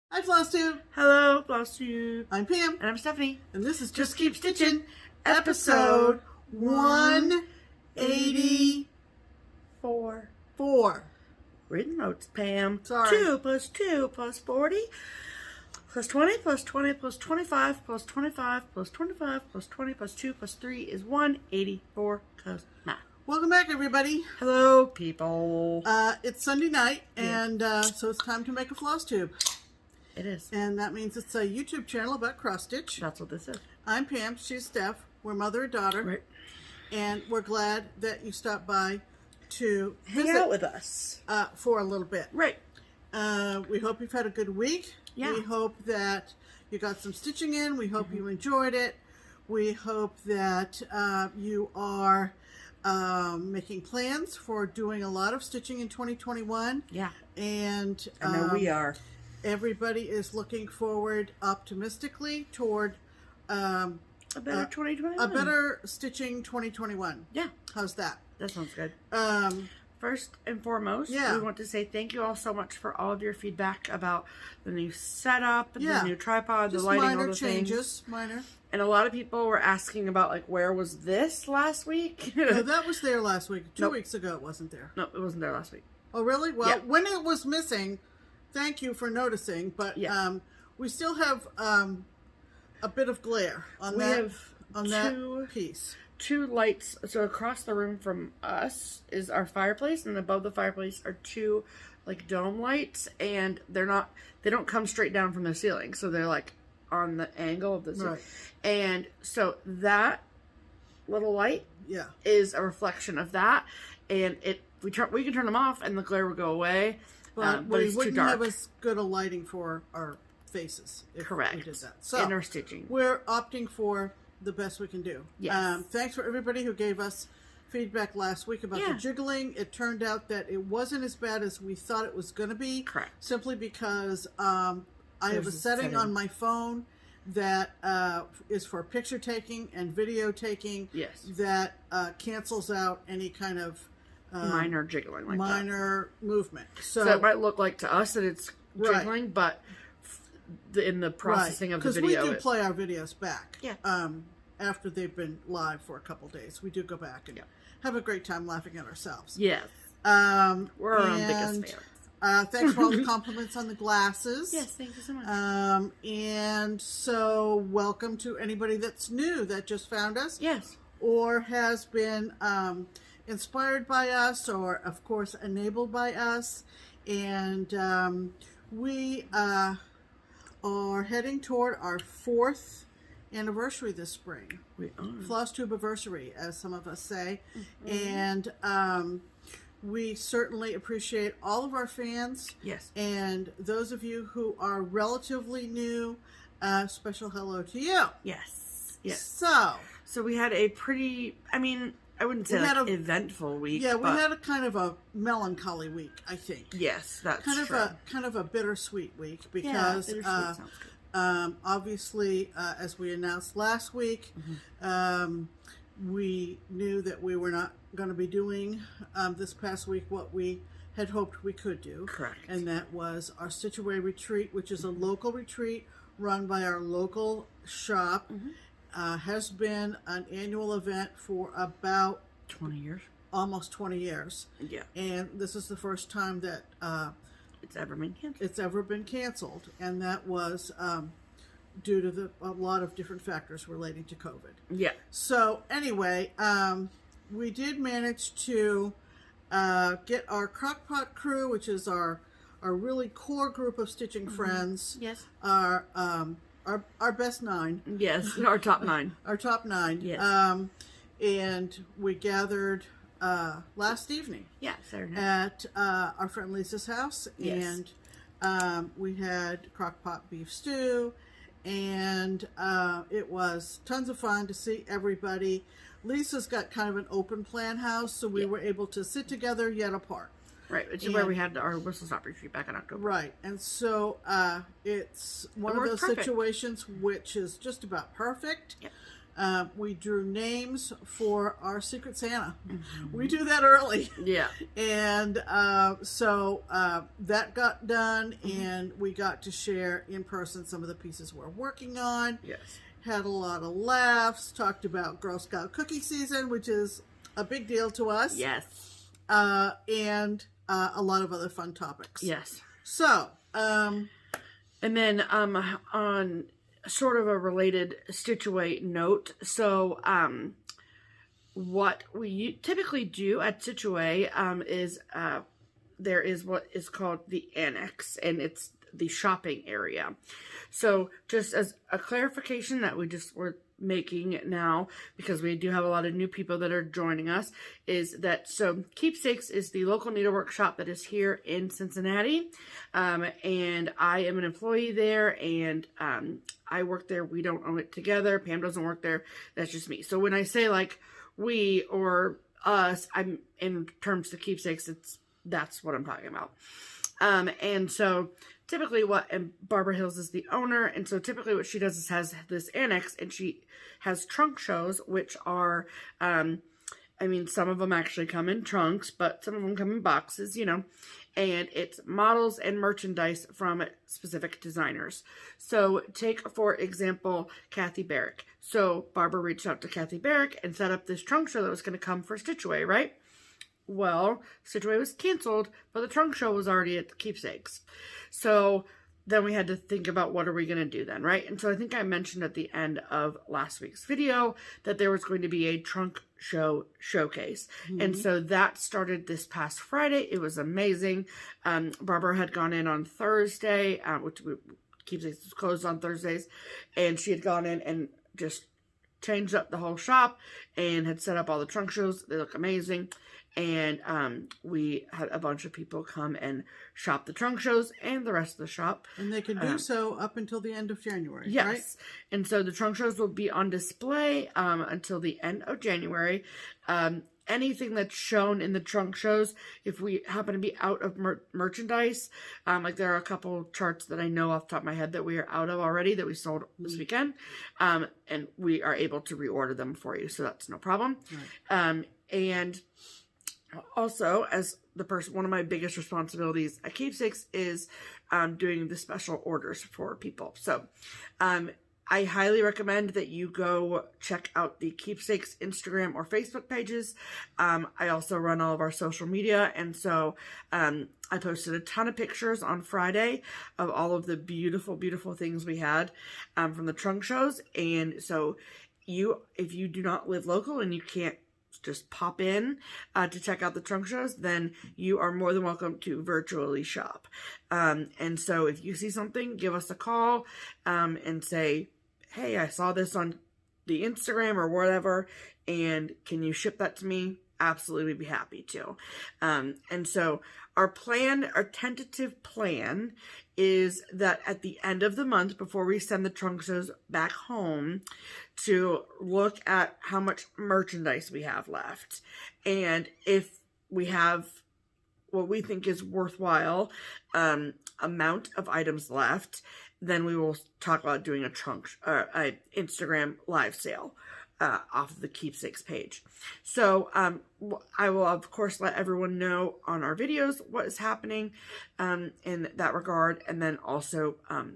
Hi FlossTube. Hello, FlossTube. I'm Pam. And I'm Stephanie. And this is Just Keep Stitching, episode 184. Written notes, Pam. Sorry. 2 plus 2 plus 40 plus 20 plus 20 plus 25 plus 25 plus 25 plus 20 plus 2 plus 3 is 184 because math. Welcome back, everybody. Hello, people. It's Sunday night, and so it's time to make a FlossTube. It is. And that means it's a YouTube channel about cross stitch. That's what this is. I'm Pam. She's Steph. We're mother and daughter. Right. And we're glad that you stopped by to Hang out with us. For a little bit. Right. We hope you've had a good week. Yeah. We hope that you got some stitching in. We hope you enjoyed it. We hope that you are making plans for doing a lot of stitching in 2021. Yeah. And I know we are. Everybody is looking forward optimistically toward A better 2021. a better stitching 2021. Yeah. How's that? That sounds good. First and foremost, Yeah. we want to say thank you all so much for all of your feedback about the new setup, Yeah. the new tripod, Just the lighting, minor all the changes. things. Minor. And a lot of people were asking about, like, where was this last week? No, that was there last week. 2 Nope. weeks ago it wasn't there. No, it wasn't there last week. Oh, really? Well, Yeah. when it was missing, thank you for noticing. But Yeah. we still have a bit of glare on We that have that piece. 2 lights. So across the room from us is our fireplace, and above the fireplace are 2 like dome lights, and they don't come straight down from the ceiling, so they're like on the angle of the ceiling. Right. And so that little light Yeah. is a reflection of that, and we can turn them off and the glare will go away, But but we it's too wouldn't dark. have as good a lighting for our faces if Correct. we did that. So And our stitching. we're opting for the best we can do. Yes. Thanks for everybody who gave us feedback last week about the jiggling. It turned out that it wasn't as bad as we thought it was going to be. Correct. Simply because I have a setting on my phone that is for picture taking and video taking. Yes. That cancels out any kind of Minor jiggling like minor movement. So it might look like to us that it's Right. jiggling, but in the processing of the video, because we do play our videos back. Yeah. After they've been live for a couple days, we do go back and have a great time laughing at ourselves. Yes. We're our own biggest fans. Thanks for all the compliments on the glasses. Yes, thank you so much. And so welcome to anybody that's new that just found us. Yes. Or has been inspired by us, or of course enabled by us. And we are heading toward our 4th anniversary this spring. We are. FlossTube anniversary, as some of us say. And we certainly appreciate all of our fans. Yes. And those of you who are relatively new, special hello to you. Yes. Yes. So we had a pretty, I wouldn't say like eventful week. Yeah, we had a kind of a melancholy week, I think. Yes, that's kind of a bittersweet week because sounds good. Obviously, as we announced last week, we knew that we were not going to be doing this past week what we had hoped we could do. Correct. And that was our Stitch Away retreat, which is a local retreat run by our local shop. Has been an annual event for about 20 years. Almost 20 years. Yeah. And this is the first time that it's ever been canceled. And that was due to a lot of different factors relating to COVID. Yeah. So anyway, we did manage to get our Crockpot crew, which is our really core group of stitching friends. Yes. Our best 9. Yes, our top 9. Our top 9. Yes. And we gathered last evening. Yeah, Saturday. At our friend Lisa's house. Yes. And we had crockpot beef stew. And it was tons of fun to see everybody. Lisa's got kind of an open plan house, so we were able to sit together yet apart. Right, which is where we had our whistle stop retreat back in October. Right, and so it's one of those situations which is just about perfect. Yep. we drew names for our Secret Santa. We do that early. Yeah. And so that got done, and we got to share in person some of the pieces we're working on. Yes. Had a lot of laughs, talked about Girl Scout cookie season, which is a big deal to us. Yes. And a lot of other fun topics. Yes. So, and then on sort of a related Stitch Away note, so what we typically do at Stitch Away is there is what is called the annex, and it's the shopping area. So just as a clarification that we're making now, because we do have a lot of new people that are joining us, is that so Keepsakes is the local needlework shop that is here in Cincinnati, and I am an employee there, and I work there. We don't own it together. Pam doesn't work there. That's just me. So when I say like we or us, I'm in terms of Keepsakes, that's what I'm talking about. And so typically and Barbara Hills is the owner, and so typically what she does is has this annex, and she has trunk shows, which are, I mean, some of them actually come in trunks, but some of them come in boxes, you know, and it's models and merchandise from specific designers. So take, for example, Kathy Barrick. So Barbara reached out to Kathy Barrick and set up this trunk show that was going to come for Stitch Away, right? Well, Stitch Away was canceled, but the trunk show was already at the Keepsakes. So then we had to think about what are we going to do then, right? And so I think I mentioned at the end of last week's video that there was going to be a trunk show showcase. And so that started this past Friday. It was amazing. Barbara had gone in on Thursday, which Keepsakes was closed on Thursdays, and she had gone in and just changed up the whole shop and had set up all the trunk shows. They look amazing. And we had a bunch of people come and shop the trunk shows and the rest of the shop. And they can do so up until the end of January, yes. Right? And so the trunk shows will be on display until the end of January. Anything that's shown in the trunk shows, if we happen to be out of merchandise, like there are a couple charts that I know off the top of my head that we are out of already that we sold this weekend, and we are able to reorder them for you, so that's no problem. Right. And also, as the person, one of my biggest responsibilities at Keepsakes is doing the special orders for people. So, I highly recommend that you go check out the Keepsakes Instagram or Facebook pages. I also run all of our social media, and so I posted a ton of pictures on Friday of all of the beautiful, beautiful things we had from the trunk shows. And so if you do not live local and you can't just pop in to check out the trunk shows, then you are more than welcome to virtually shop. And so if you see something, give us a call and say, hey, I saw this on the Instagram or whatever, and can you ship that to me? Absolutely, we'd be happy to. And so our tentative plan is that at the end of the month, before we send the trunk shows back home, to look at how much merchandise we have left. And if we have what we think is worthwhile amount of items left, then we will talk about doing a Instagram live sale off of the Keepsakes page. So I will, of course, let everyone know on our videos what is happening in that regard, and then also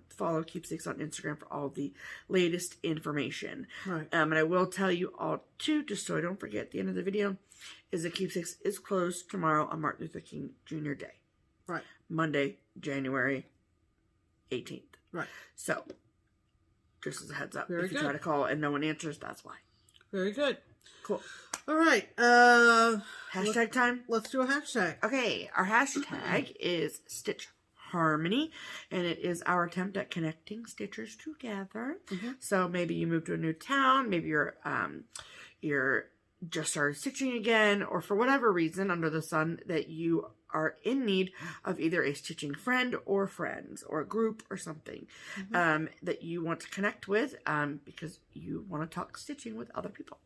follow Keepsakes on Instagram for all the latest information. Right. And I will tell you all, too, just so I don't forget at the end of the video, is that Keepsakes is closed tomorrow on Martin Luther King Jr. Day. Right. Monday, January 18th. Right. So, just as a heads up, Very if you good. try to call and no one answers, that's why. Very good. Cool. All right. Hashtag time? Let's do a hashtag. Okay, our hashtag is Stitch Harmony, and it is our attempt at connecting stitchers together. So maybe you moved to a new town, maybe you're just started stitching again, or for whatever reason under the sun that you are in need of either a stitching friend or friends or a group or something that you want to connect with because you want to talk stitching with other people.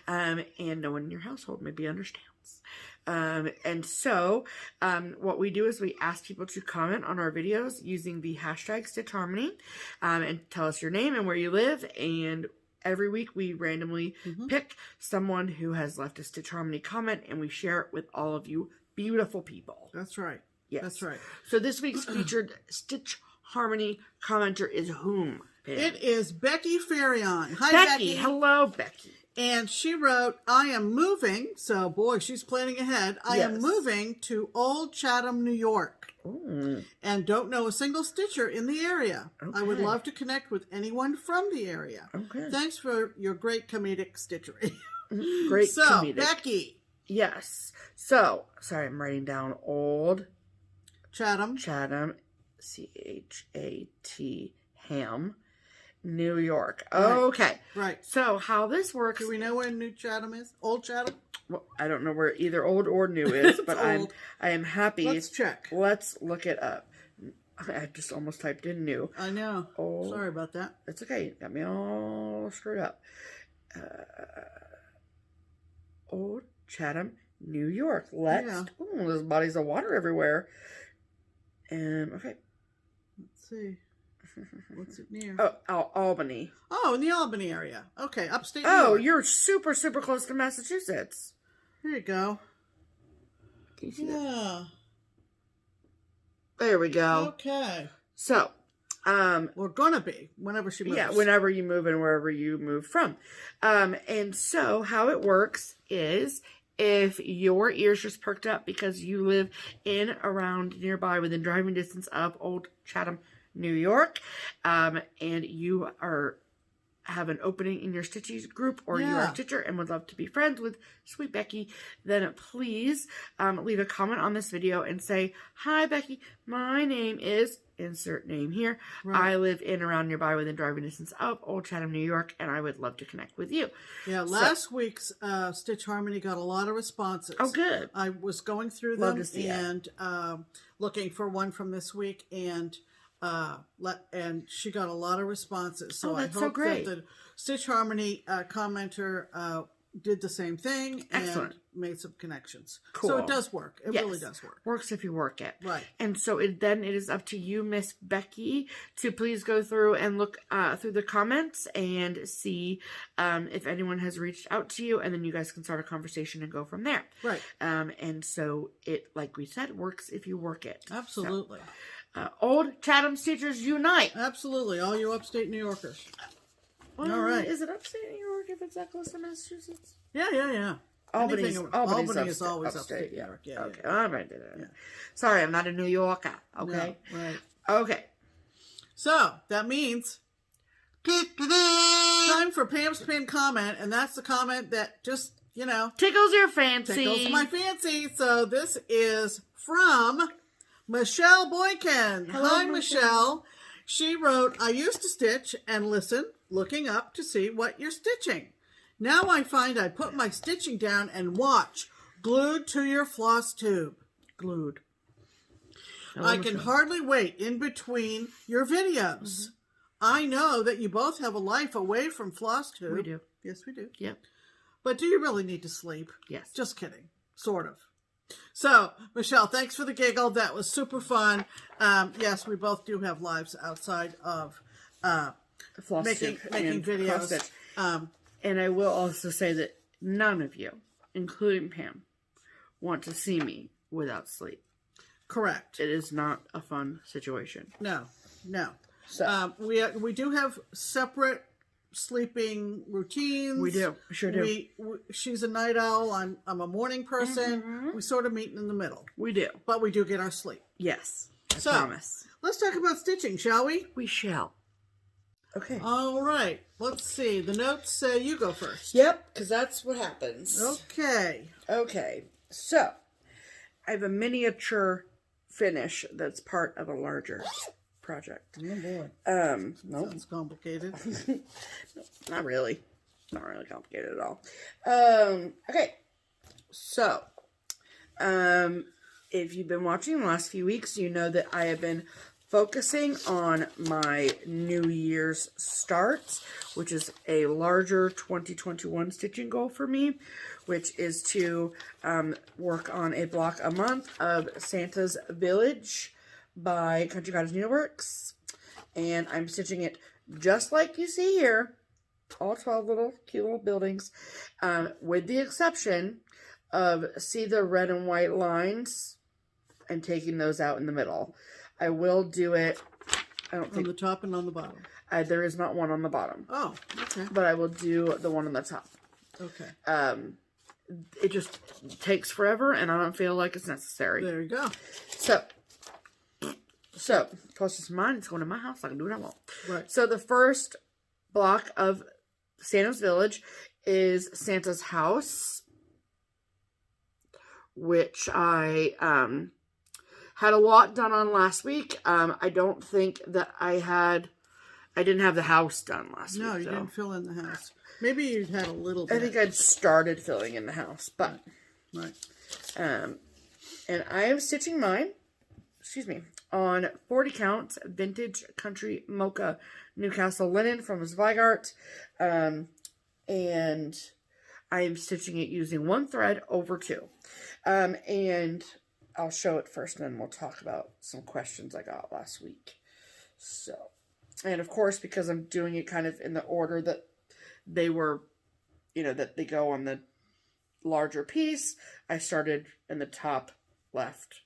And no one in your household maybe understands. And so what we do is we ask people to comment on our videos using the hashtag Stitch Harmony and tell us your name and where you live and every week we randomly pick someone who has left a Stitch Harmony comment, and we share it with all of you beautiful people. That's right. Yes. That's right. So this week's featured Stitch Harmony commenter is whom? Pam? It is Becky Farion. Hi, Becky. Hello, Becky. And she wrote, I am moving. So, boy, she's planning ahead. I am moving to Old Chatham, New York. Ooh. And don't know a single stitcher in the area. Okay. I would love to connect with anyone from the area. Okay. Thanks for your great comedic stitchery. Great so, comedic. Becky. Yes. So, sorry, I'm writing down Old Chatham. Chatham, C-H-A-T, Ham, New York. Right. Okay. Right. So, how this works... Do we know where New Chatham is? Old Chatham? Well, I don't know where either old or new is, but I am happy. Let's check. Let's look it up. I just almost typed in new. I know. Old, Sorry about that. It's okay. Got me all screwed up. Old Chatham, New York. Ooh, there's bodies of water everywhere. Okay. Let's see. What's it near? Oh, Albany. Oh, in the Albany area. Okay, upstate New York. Oh, you're super, super close to Massachusetts. Here you go. Can you see that? Yeah. There we go. Okay. So, we're gonna be whenever she moves. Yeah, whenever you move and wherever you move from. And so how it works is if your ears just perked up because you live in, around, nearby, within driving distance of Old Chatham, New York, and you have an opening in your Stitchies group, or you are a Stitcher and would love to be friends with Sweet Becky, then please leave a comment on this video and say, hi Becky, my name is, insert name here, I live in, around, nearby, within driving distance of Old Chatham, New York, and I would love to connect with you. Yeah, last week's Stitch Harmony got a lot of responses. Oh, good. I was going through them and looking for one from this week, and she got a lot of responses. So I hope that the Stitch Harmony commenter did the same thing and made some connections. Cool. So it does work. It really does work. Works if you work it. Right. And so then it is up to you, Miss Becky, to please go through and look through the comments and see if anyone has reached out to you, and then you guys can start a conversation and go from there. Right. And so it, like we said, works if you work it. Absolutely. So, Old Chatham Stitchers unite. Absolutely. All you upstate New Yorkers. Well, all right. Is it upstate New York if it's that close to Massachusetts? Yeah. Albany is always upstate New York. Yeah. Okay. All right. Yeah. Sorry, I'm not a New Yorker. Okay. No, right. Okay. So that means time for Pam's pinned comment, and that's the comment that just, tickles your fancy. Tickles my fancy. So this is from Michelle Boykin. Hello, Hi, Michelle. She wrote, I used to stitch and listen, looking up to see what you're stitching. Now I find I put my stitching down and watch, glued to your floss tube. Glued. I can hardly wait in between your videos. I know that you both have a life away from FlossTube. We do. Yes, we do. Yep. But do you really need to sleep? Yes. Just kidding. Sort of. So, Michelle, thanks for the giggle. That was super fun. Yes, we both do have lives outside of making videos. And I will also say that none of you, including Pam, want to see me without sleep. Correct. It is not a fun situation. No. So we do have separate sleeping routines. We do. We sure do. She's a night owl. I'm a morning person. We sort of meet in the middle. We do. But we do get our sleep. Yes. I so, promise. Let's talk about stitching, shall we? We shall. Okay. All right. Let's see. The notes say you go first. Yep, because that's what happens. Okay. So, I have a miniature finish that's part of a larger project. Oh boy. Nope. Sounds complicated. Not really. Not really complicated at all. Okay. So, if you've been watching the last few weeks, you know that I have been focusing on my New Year's starts, which is a larger 2021 stitching goal for me, which is to work on a block a month of Santa's Village by Country Cottage Needleworks. And I'm stitching it just like you see here, all 12 little cute little buildings, with the exception of, see the red and white lines, and taking those out in the middle. I will do it, I don't think. On the top and on the bottom. There is not one on the bottom. Oh, okay. But I will do the one on the top. Okay. It just takes forever, and I don't feel like it's necessary. There you go. So, plus it's mine, it's going to my house, I can do what I want. Right. So the first block of Santa's Village is Santa's house, which I had a lot done on last week. I don't think that I didn't have the house done last week. No, you didn't fill in the house. Maybe you had a little bit. I think I'd started filling in the house, but. Right. And I am stitching mine, on 40 count vintage country mocha Newcastle linen from Zweigart. And I am stitching it using one thread over two. And I'll show it first, and then we'll talk about some questions I got last week. So, and of course, because I'm doing it kind of in the order that they were, that they go on the larger piece, I started in the top left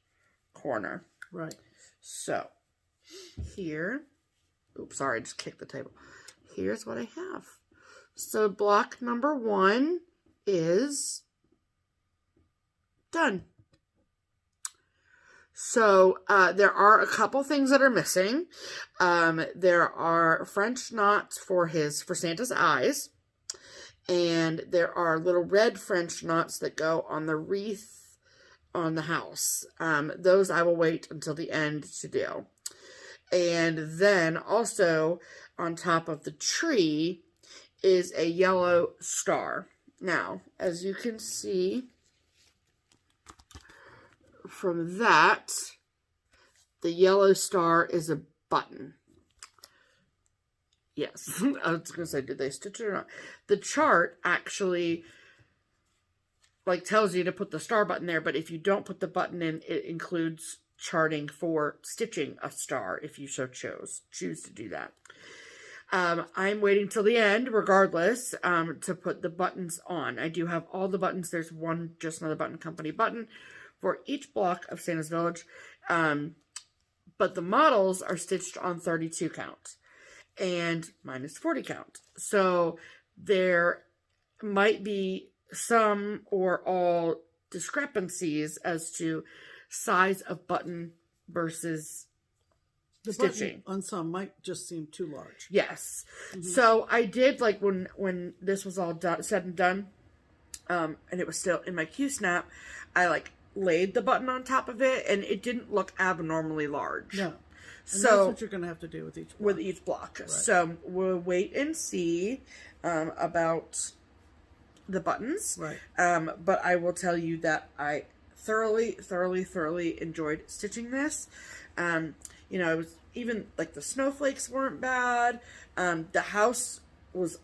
corner. Right. So, here, oops, sorry, I just kicked the table. Here's what I have. So, block number 1 is done. So, there are a couple things that are missing. There are French knots for Santa's eyes. And there are little red French knots that go on the wreath on the house. Those I will wait until the end to do. And then also on top of the tree is a yellow star. Now, as you can see from that, the yellow star is a button. Yes, I was going to say, did they stitch it or not? The chart actually, tells you to put the star button there, but if you don't put the button in, it includes charting for stitching a star, if you so choose to do that. I'm waiting till the end, regardless, to put the buttons on. I do have all the buttons. There's one Just Another Button Company button for each block of Santa's Village, but the models are stitched on 32 count. And mine is 40 count. So there might be some or all discrepancies as to size of button versus the stitching. Button on some might just seem too large. Yes. Mm-hmm. So I did, when this was all said and done, and it was still in my Q-snap, I laid the button on top of it, and it didn't look abnormally large. No. And so that's what you're going to have to do with each block. With each block. Right. So we'll wait and see about the buttons. Right. But I will tell you that I thoroughly enjoyed stitching this. It was even the snowflakes weren't bad. The house was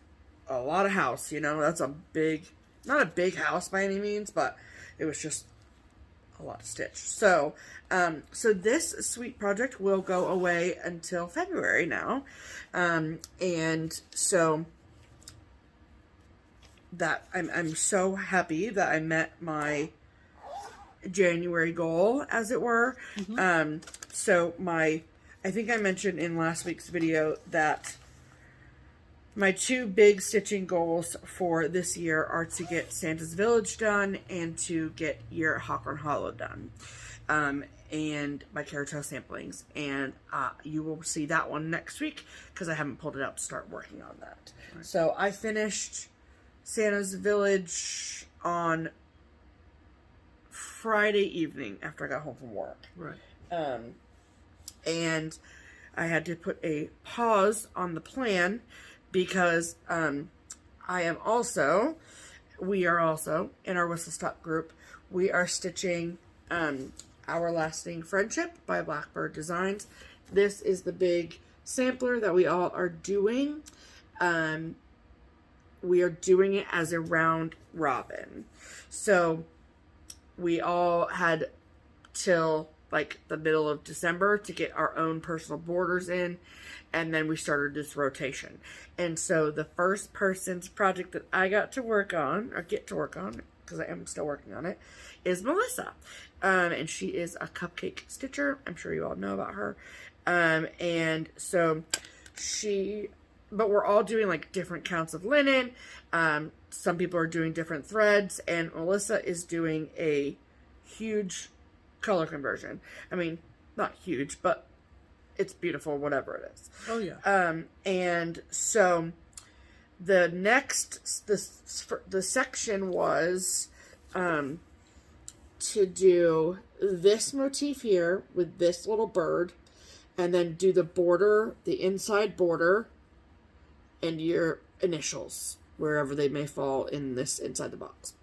a lot of house. That's not a big house by any means, but it was just a lot of stitch. So, this sweet project will go away until February now. And so that I'm so happy that I met my January goal, as it were. Mm-hmm. So I think I mentioned in last week's video that my 2 big stitching goals for this year are to get Santa's Village done and to get your Hawthorne Hollow done. And my carrot toe samplings. And you will see that one next week because I haven't pulled it out to start working on that. Right. So I finished Santa's Village on Friday evening after I got home from work. Right. And I had to put a pause on the plan because we are also, in our Whistle Stop group, we are stitching Our Lasting Friendship by Blackbird Designs. This is the big sampler that we all are doing. We are doing it as a round robin. So we all had till the middle of December to get our own personal borders in. and then we started this rotation. And so the first person's project that I got to work on, or get to work on, because I am still working on it, is Melissa. And she is a cupcake stitcher. I'm sure you all know about her. And so but we're all doing like different counts of linen. Some people are doing different threads, and Melissa is doing a huge color conversion. I mean, not huge, but it's beautiful, whatever it is. Oh yeah. And so the section was to do this motif here with this little bird, and then do the border, the inside border, and your initials wherever they may fall in this inside the box.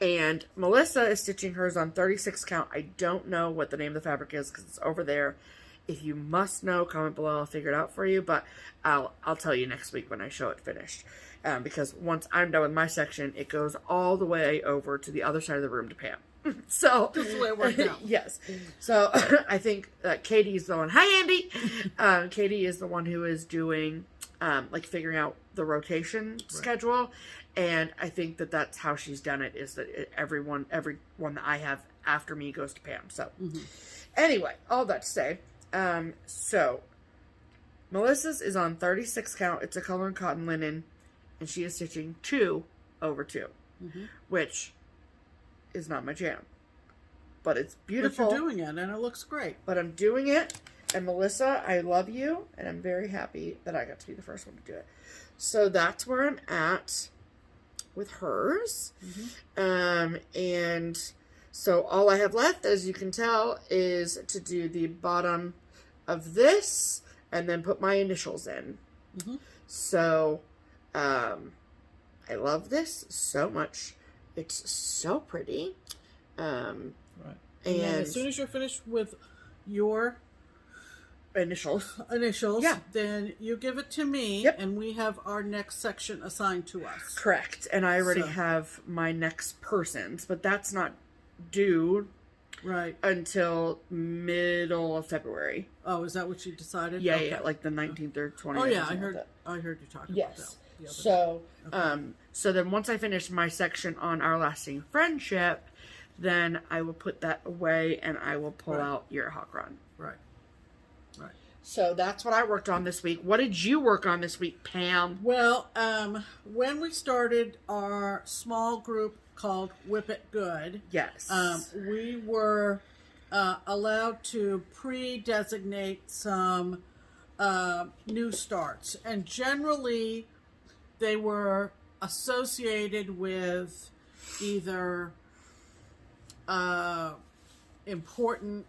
And Melissa is stitching hers on 36 count. I don't know what the name of the fabric is because it's over there. If you must know, comment below. I'll figure it out for you, but I'll tell you next week when I show it finished. Because once I'm done with my section, it goes all the way over to the other side of the room to Pam. So Just the way it worked out. Yes. So I think Katie's the one. Hi, Andy. Katie is the one who is doing like figuring out the rotation schedule, and I think that's how she's done it. Is that everyone that I have after me goes to Pam. So anyway, all that to say, so Melissa's is on 36 count. It's a color and cotton linen, and she is stitching 2 over 2, which is not my jam, but it's beautiful. But you're doing it, and it looks great. But I'm doing it, and Melissa, I love you, and I'm very happy that I got to be the first one to do it. So that's where I'm at with hers. And so all I have left, as you can tell, is to do the bottom of this, and then put my initials in. So I love this so much. It's so pretty. And then as soon as you're finished with your initials, yeah, then you give it to me, and we have our next section assigned to us. Correct. And I already have my next person's, but that's not due until middle of February. Oh, is that what you decided? Yeah, yeah, like the 19th or 20th. Oh yeah, I heard you talking about that. So, so then once I finish my section on our lasting friendship, then I will put that away and I will pull out your hawk run. Right. So that's what I worked on this week. What did you work on this week, Pam? Well, when we started our small group called Whip It Good, we were allowed to pre-designate some new starts, and generally they were associated with either important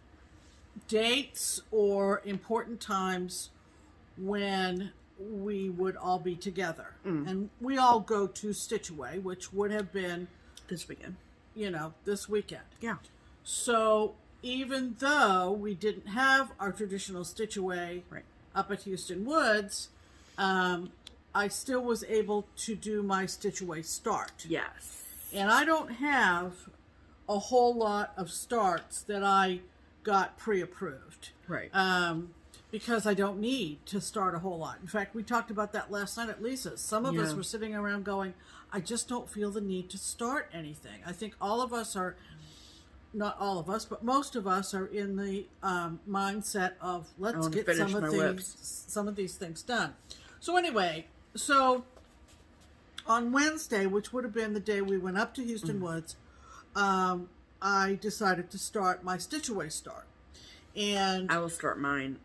dates or important times when we would all be together. And we all go to Stitch Away, which would have been this weekend. This weekend. Yeah. So even though we didn't have our traditional Stitch Away up at Houston Woods, I still was able to do my Stitch Away start. Yes. And I don't have a whole lot of starts that I got pre-approved. Because I don't need to start a whole lot. In fact, we talked about that last night at Lisa's. Some of us were sitting around going, I just don't feel the need to start anything. I think all of us are, not all of us, but most of us are in the mindset of let's get some of these things done. So anyway, on Wednesday, which would have been the day we went up to Houston Woods, I decided to start my Stitch Away start. And I will start mine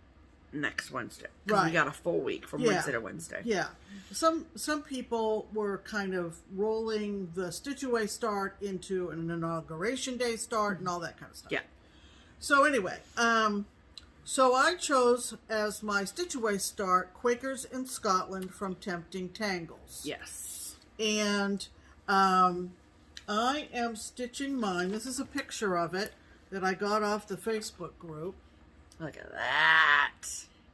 next Wednesday. We got a full week from Wednesday to Wednesday. Yeah. Some people were kind of rolling the Stitch Away start into an inauguration day start and all that kind of stuff. Yeah. So anyway, so I chose as my Stitch Away start Quakers in Scotland from TemptingTangles. Yes. And I am stitching mine. This is a picture of it that I got off the Facebook group. Look at that.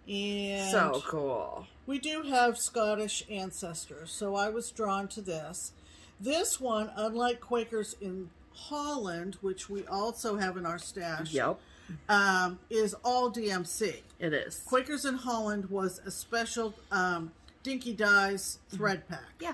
And so cool. We do have Scottish ancestors, so I was drawn to this. This one, unlike Quakers in Holland, which we also have in our stash, is all DMC. It is. Quakers in Holland was a special Dinky Dyes thread pack. Yeah.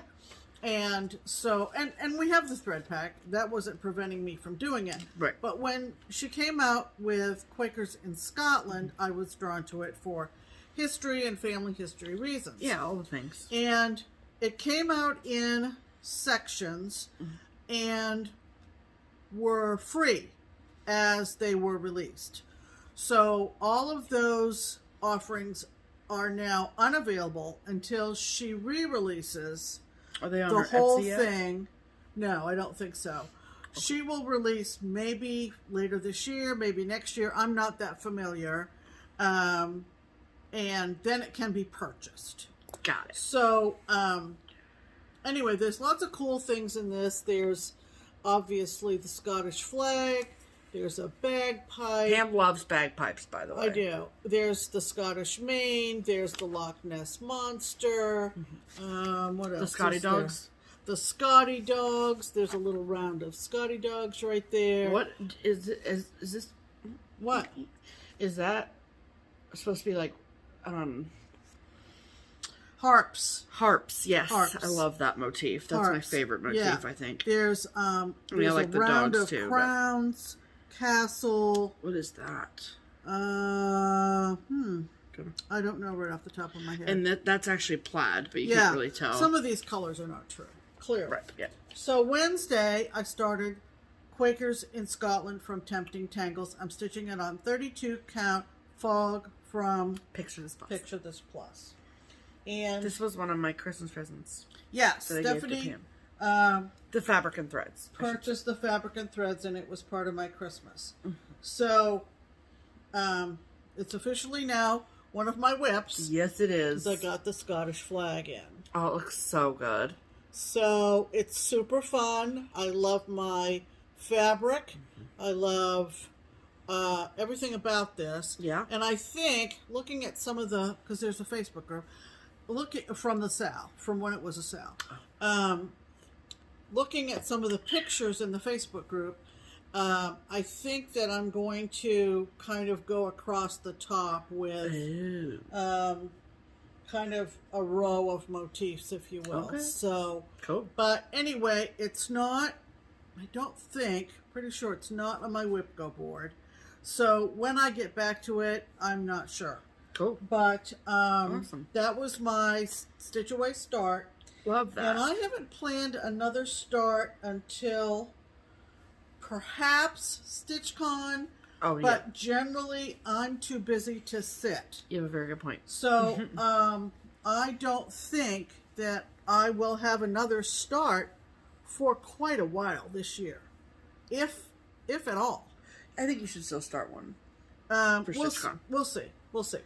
And so, and we have the thread pack. That wasn't preventing me from doing it. Right. But when she came out with Quakers in Scotland, I was drawn to it for history and family history reasons. Yeah, all the things. And it came out in sections and were free as they were released. So all of those offerings are now unavailable until she re-releases Are they on the her whole Etsy yet? thing. No, I don't think so. Okay. She will release maybe later this year, maybe next year. I'm not that familiar. And then it can be purchased. Got it. So, anyway, there's lots of cool things in this. There's obviously the Scottish flag. There's a bagpipe. Pam loves bagpipes, by the way. I do. There's the Scottish mane. There's the Loch Ness Monster. What else? The Scotty is there? dogs. The Scotty dogs. There's a little round of Scotty dogs right there. What is this? What? Is that supposed to be like Harps. harps? Yes, Harps. I love that motif. That's my favorite motif. Yeah. I think. There's I a like the round dogs of too, but- crowns, castle. What is that? I don't know right off the top of my head. And that's actually plaid, but you can't really tell. Some of these colors are not true. Clear. Right. Yeah. So Wednesday, I started Quakers in Scotland from TemptingTangles. I'm stitching it on 32 count fog from Picture this plus. Picture This Plus. And This was one of my Christmas presents. yes, that I gave to Stephanie Pam. The fabric and threads. purchased the fabric and threads, and it was part of my Christmas. So it's officially now one of my whips. Yes, it is. I got the Scottish flag in. Oh, it looks so good. So it's super fun. I love my fabric. I love everything about this. Yeah. And I think, looking at some of the, because there's a Facebook group, from the Sal, from when it was a Sal. Looking at some of the pictures in the Facebook group, I think that I'm going to kind of go across the top with kind of a row of motifs, if you will. Okay. So, Cool. but anyway, it's not, I don't think, pretty sure it's not on my WIPGO board. So when I get back to it, I'm not sure. Cool. But Awesome. that was my Stitch Away start. Love that. And I haven't planned another start until perhaps StitchCon. Oh, yeah. But generally, I'm too busy to sit. You have a very good point. So I don't think that I will have another start for quite a while this year, if at all. I think you should still start one. For We'll StitchCon. see. We'll see.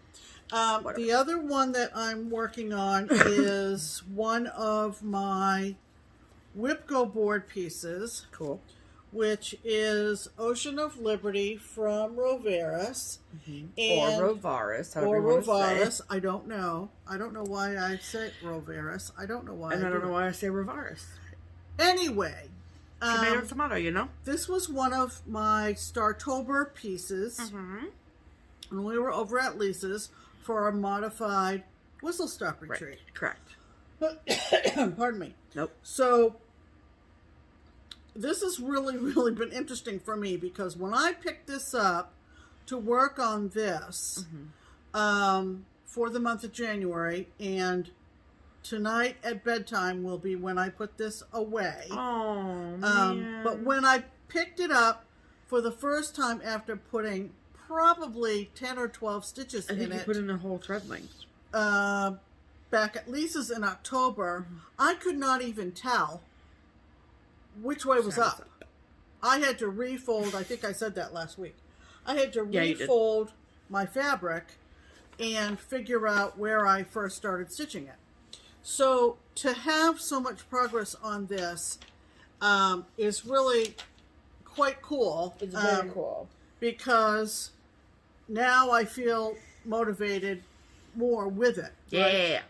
The other one that I'm working on is one of my WIPGO board pieces, Cool. which is Ocean of Liberty from Rovaris. And, Or Rovaris. however or you want to say. Rovaris. I don't know. I don't know why I say Rovaris. I don't know why. And I don't know do why I say Rovaris. it. Anyway, Tomato and tomato, you know? this was one of my Startober pieces. And we were over at Lisa's for a modified whistle stop retreat. Correct. Pardon me. Nope. So this has really, really been interesting for me because when I picked this up to work on this for the month of January, and tonight at bedtime will be when I put this away. Oh, man. But when I picked it up for the first time after putting probably 10 or 12 stitches I think in you it, put in a whole thread length. back at Lisa's in October, I could not even tell which way was up. I had to refold. I think I said that last week. I had to refold my fabric and figure out where I first started stitching it. So to have so much progress on this is really quite cool. It's very cool. Because now I feel motivated more with it. Yeah. Right?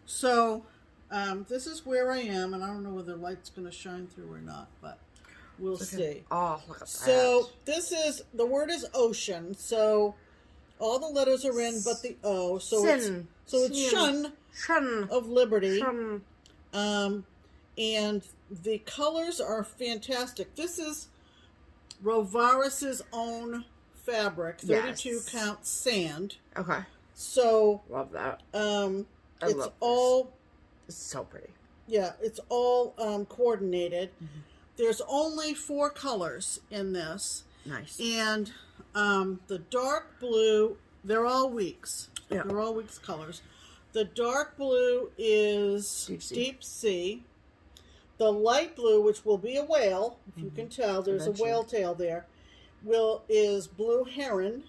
So this is where I am, and I don't know whether the light's going to shine through or not, but we'll see. Oh, look at that. So this is, the word is ocean. So all the letters are in but the O. So Sin. it's shun of liberty. Shun. And the colors are fantastic. This is Rovaris's own fabric, 32 count sand. Okay. So love that. It's all, it's so pretty. Yeah, it's all coordinated. Mm-hmm. There's only 4 colors in this. Nice. And the dark blue, they're all weeks. Yeah. They're all weeks colors. The dark blue is deep sea. The light blue, which will be a whale, if you can tell, there's a whale tail there, is blue heron.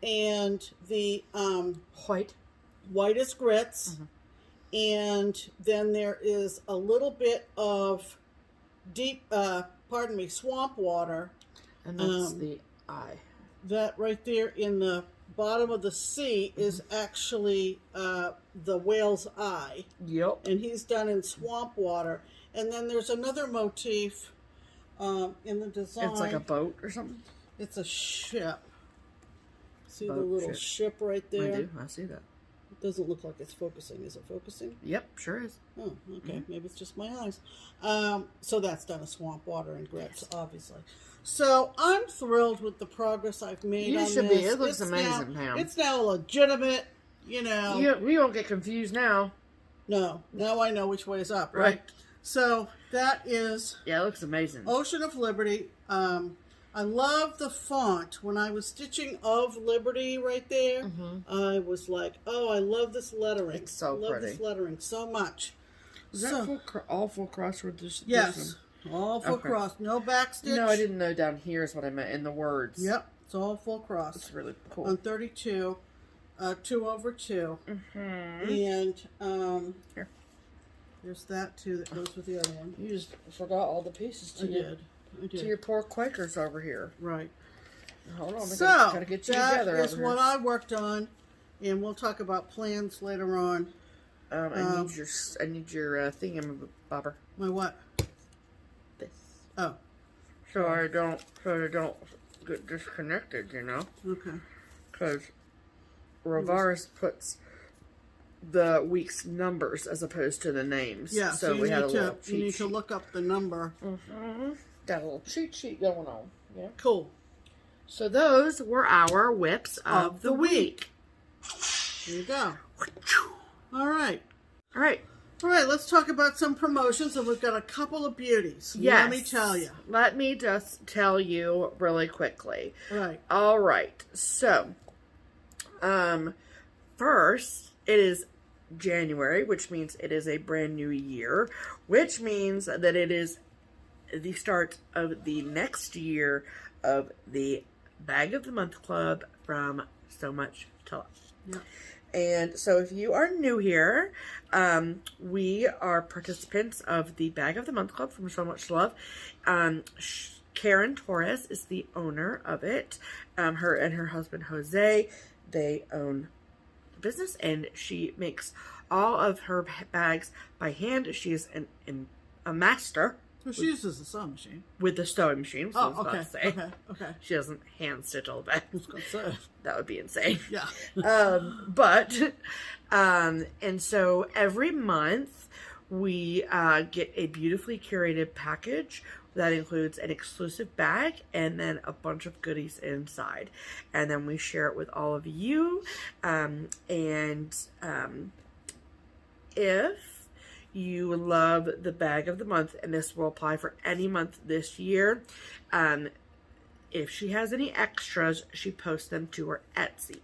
And the white is grits. And then there is a little bit of swamp water. And that's the eye. That right there in the bottom of the sea is actually the whale's eye. Yep. And he's done in swamp water. And then there's another motif in the design. It's like a boat or something? It's a ship. See the little ship right there? I do. I see that. It doesn't look like it's focusing. Is it focusing? Yep, sure is. Oh, okay. Maybe it's just my eyes. So that's done in swamp water and grits, obviously. So I'm thrilled with the progress I've made on this. You should be. It looks amazing, Pam. It's now legitimate, we won't get confused now. No. Now I know which way is up, right? So that is... Yeah, it looks amazing. Ocean of Liberty. I love the font. When I was stitching of Liberty right there, I was like, oh, I love this lettering. It's so pretty. I love this lettering so much. Is that all full cross with this? Yes. All full cross. No back stitch. No, I didn't know down here is what I meant in the words. Yep. It's all full cross. It's really cool. On 32, 2/2. And here. There's that too that goes with the other one. You just forgot all the pieces I did. To your poor Quakers over here. Right. Hold on, so gotta get you that together is what I worked on, and we'll talk about plans later on. I need your thingamabobber. My what? This. Oh. So I don't get disconnected, Okay. Because Rovaris puts the week's numbers as opposed to the names. Yeah. So we had a little cheat you need to look up the number. Got a little cheat sheet going on. Yeah. Cool. So those were our whips of the week. There you go. All right. All right. All right, let's talk about some promotions, and we've got a couple of beauties. Yes. Let me tell you. Let me just tell you really quickly. Right. All right. So, first, it is January, which means it is a brand new year, which means that it is the start of the next year of the Bag of the Month Club from SewMuch2Luv. Yeah. And so if you are new here, we are participants of the Bag of the Month Club from SewMuch2Luv. Karen Torres is the owner of it. Her and her husband Jose, they own the business, and she makes all of her bags by hand. She is a master. So she uses the sewing machine. With the sewing machine. So okay. Okay. She doesn't hand stitch all the bags. I was gonna say. That would be insane. Yeah. And so every month we get a beautifully curated package that includes an exclusive bag and then a bunch of goodies inside. And then we share it with all of you. If you love the Bag of the Month, and this will apply for any month this year, if she has any extras, she posts them to her Etsy.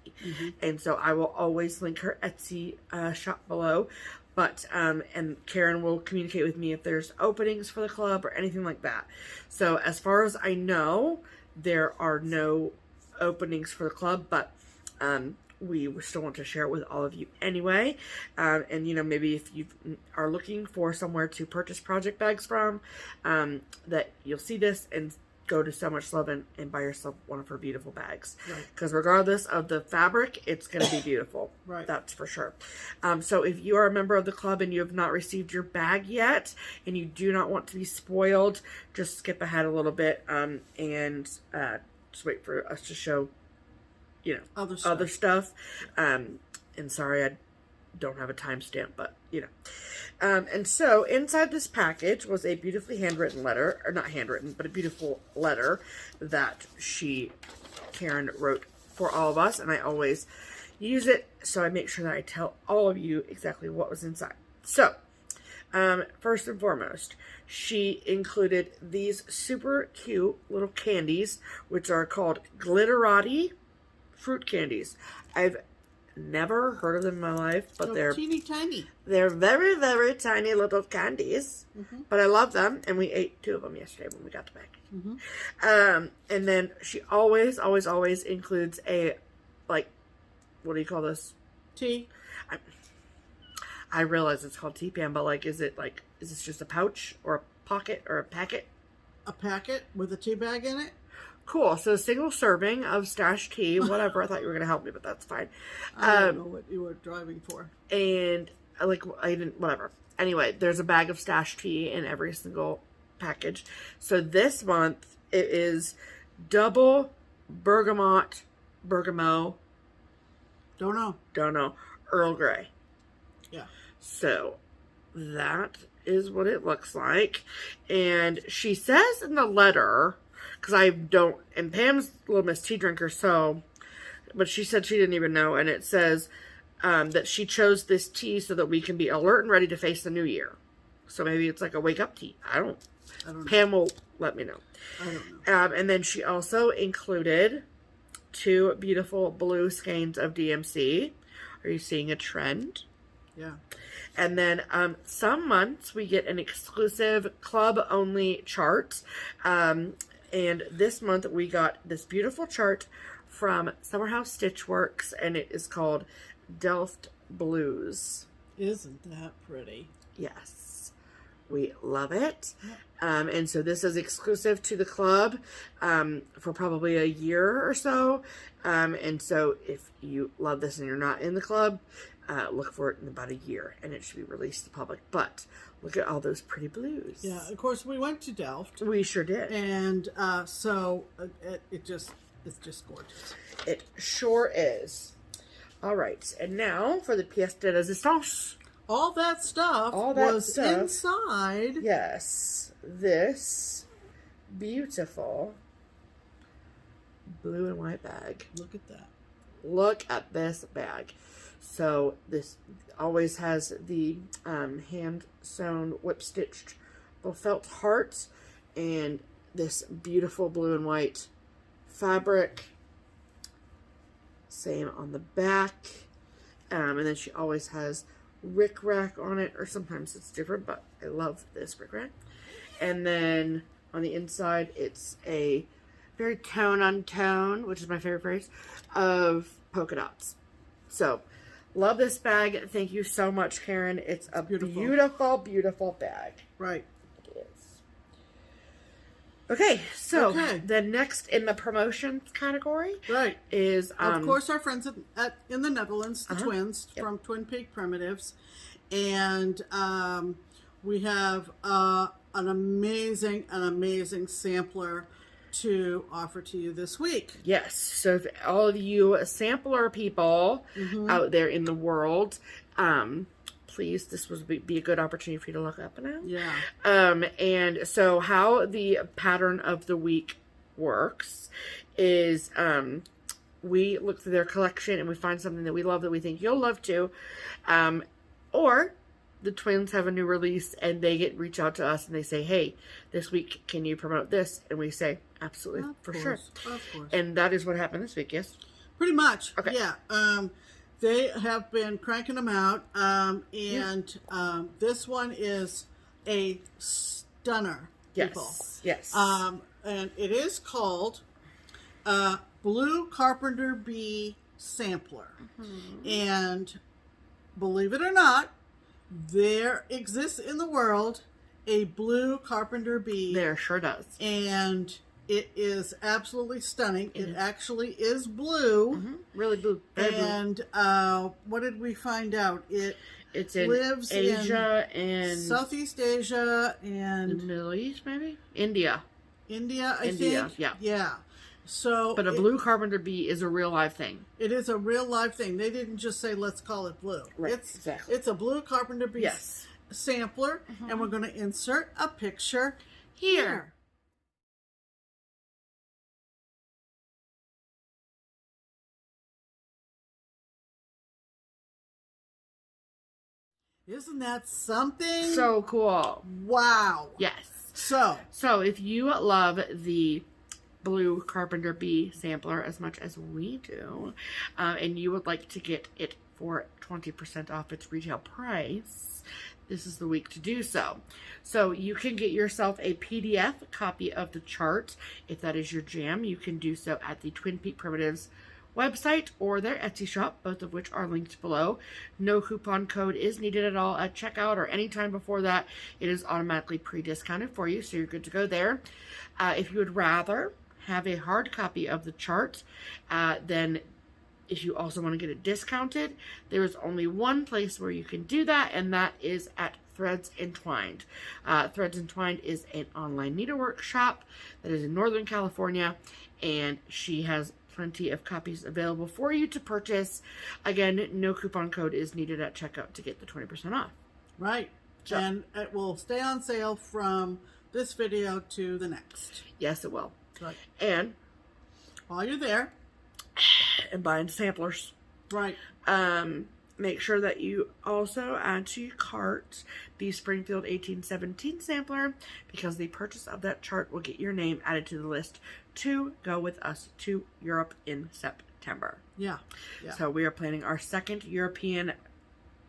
And so I will always link her Etsy shop below. But, and Karen will communicate with me if there's openings for the club or anything like that. So as far as I know, there are no openings for the club, but we still want to share it with all of you anyway. And, maybe if you are looking for somewhere to purchase project bags from, that you'll see this and go to SewMuch2Luv and buy yourself one of her beautiful bags. Right. Because regardless of the fabric, it's going to be beautiful. Right. That's for sure. So if you are a member of the club and you have not received your bag yet, and you do not want to be spoiled, just skip ahead a little bit and just wait for us to show, you know, other stuff. And sorry, I don't have a timestamp, but, you know. And so inside this package was a beautifully handwritten letter, or not handwritten, but a beautiful letter that Karen wrote for all of us. And I always use it, so I make sure that I tell all of you exactly what was inside. So, first and foremost, she included these super cute little candies, which are called Glitterati fruit candies. I've never heard of them in my life, but they're teeny tiny. They're very, very tiny little candies, but I love them, and we ate 2 of them yesterday when we got the package. And then she always includes a, like, what do you call this? Tea. I realize it's called tea pan, but like, is this just a pouch or a pocket or a packet? A packet with a tea bag in it. Cool. So single serving of stash tea, whatever. I thought you were going to help me, but that's fine. I don't know what you were driving for. And like, I didn't, whatever. Anyway, there's a bag of stash tea in every single package. So this month it is double bergamot, Don't know. Earl Grey. Yeah. So that is what it looks like. And she says in the letter, because I don't, and Pam's Little Miss Tea Drinker, so, but she said she didn't even know, and it says that she chose this tea so that we can be alert and ready to face the new year. So maybe it's like a wake up tea. I don't know. Pam will let me know. I don't know. And then she also included 2 beautiful blue skeins of DMC. Are you seeing a trend? Yeah. And then some months we get an exclusive club-only chart. And this month we got this beautiful chart from Summer House Stitchworks, and it is called Delft Blues. Isn't that pretty? Yes. We love it. And so this is exclusive to the club for probably a year or so. And so if you love this and you're not in the club, look for it in about a year, and it should be released to the public. But look at all those pretty blues. Yeah, of course, we went to Delft. We sure did. And so it's just gorgeous. It sure is. All right, and now for the pièce de résistance. All that stuff was inside. Yes, this beautiful blue and white bag. Look at that. Look at this bag. So this always has the hand sewn whip stitched felt hearts and this beautiful blue and white fabric. Same on the back. And then she always has rickrack on it, or sometimes it's different, but I love this rickrack. And then on the inside, it's a very tone on tone, which is my favorite phrase, of polka dots. So, love this bag. Thank you so much, Karen. It's a beautiful, beautiful bag. Right. It is. Okay, so the next in the promotions category is... of course, our friends in the Netherlands, the twins from Twin Peak Primitives. And we have an amazing sampler to offer to you this week. Yes. So if all of you sampler people out there in the world, please, this would be a good opportunity for you to look up now. Yeah. And so how the pattern of the week works is we look through their collection and we find something that we love that we think you'll love too. Or the twins have a new release and they reach out to us and they say, hey, this week, can you promote this? And we say, absolutely, for sure. Of course. And that is what happened this week, yes? Pretty much. Okay. Yeah. They have been cranking them out. This one is a stunner, people. Yes. And it is called Blue Carpenter Bee Sampler. And believe it or not, there exists in the world a blue carpenter bee. There sure does. And It is absolutely stunning. It actually is blue. Really blue. Very blue. And what did we find out? It's in lives Asia in and Southeast Asia the and Middle East, maybe? India. I think. Yeah. Yeah. So, but a blue carpenter bee is a real live thing. It is a real live thing. They didn't just say, let's call it blue. Right, exactly. It's a blue carpenter bee sampler, and we're going to insert a picture here. Isn't that something? So cool. Wow. Yes. So if you love the blue carpenter bee sampler as much as we do, and you would like to get it for 20% off its retail price, this is the week to do so. So you can get yourself a PDF copy of the chart. If that is your jam, you can do so at the Twin Peak Primitives website or their Etsy shop, both of which are linked below. No coupon code is needed at all at checkout or anytime before that. It is automatically pre-discounted for you, so you're good to go there. If you would rather have a hard copy of the chart, then if you also want to get it discounted, there is only one place where you can do that, and that is at Threads Entwined. Threads Entwined is an online needlework shop that is in Northern California, and she has plenty of copies available for you to purchase. Again, no coupon code is needed at checkout to get the 20% off. Right. So, and it will stay on sale from this video to the next. Yes, it will. Right. And while you're there and buying samplers, right, make sure that you also add to your cart the Springfield 1817 sampler, because the purchase of that chart will get your name added to the list to go with us to Europe in September. Yeah. So we are planning our second European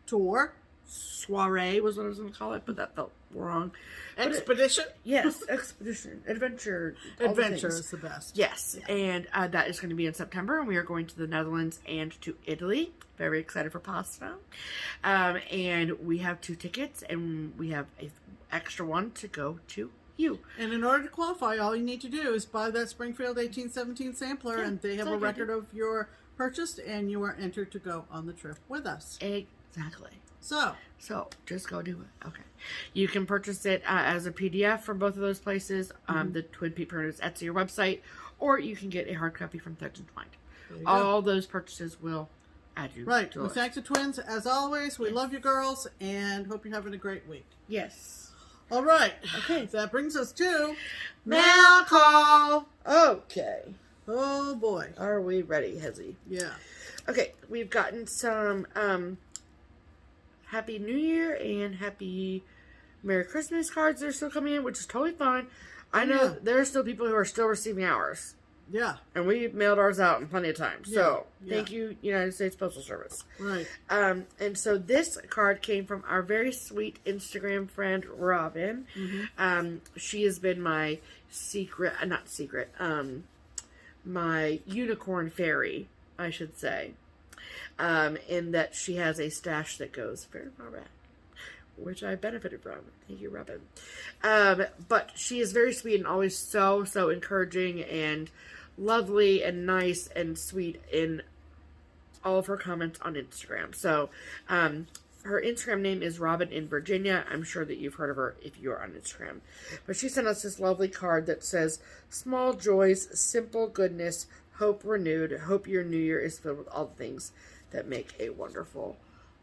tour. Soiree was what I was going to call it, but that felt wrong. Expedition? Yes, expedition. Adventure. Adventure is the best. Yes, and that is going to be in September, and we are going to the Netherlands and to Italy. Very excited for pasta. And we have 2 tickets, and we have an extra one to go to you. And in order to qualify, all you need to do is buy that Springfield 1817 sampler, and they have a record of your purchase, and you are entered to go on the trip with us. Exactly. So just go do it. Okay. You can purchase it as a PDF from both of those places, the Twin Peak Primitives Etsy or website, or you can get a hard copy from Threads Entwined. All those purchases will add you. Right. We thank the twins as always. We love you girls and hope you're having a great week. Yes. All right. Okay. That brings us to mail call. Okay. Oh boy. Are we ready, Hezzy? Yeah. Okay. We've gotten some Happy New Year and Happy Merry Christmas cards. They're still coming in, which is totally fine. I know there are still people who are still receiving ours. Yeah. And we mailed ours out in plenty of times. So, thank you, United States Postal Service. Right. And so this card came from our very sweet Instagram friend, Robin. She has been my my unicorn fairy, I should say. In that she has a stash that goes very far back, which I benefited from. Thank you, Robin. But she is very sweet and always so encouraging and lovely and nice and sweet in all of her comments on Instagram. So, her Instagram name is Robin in Virginia. I'm sure that you've heard of her if you're on Instagram. But she sent us this lovely card that says, "Small joys, simple goodness, hope renewed. Hope your new year is filled with all the things that make a wonderful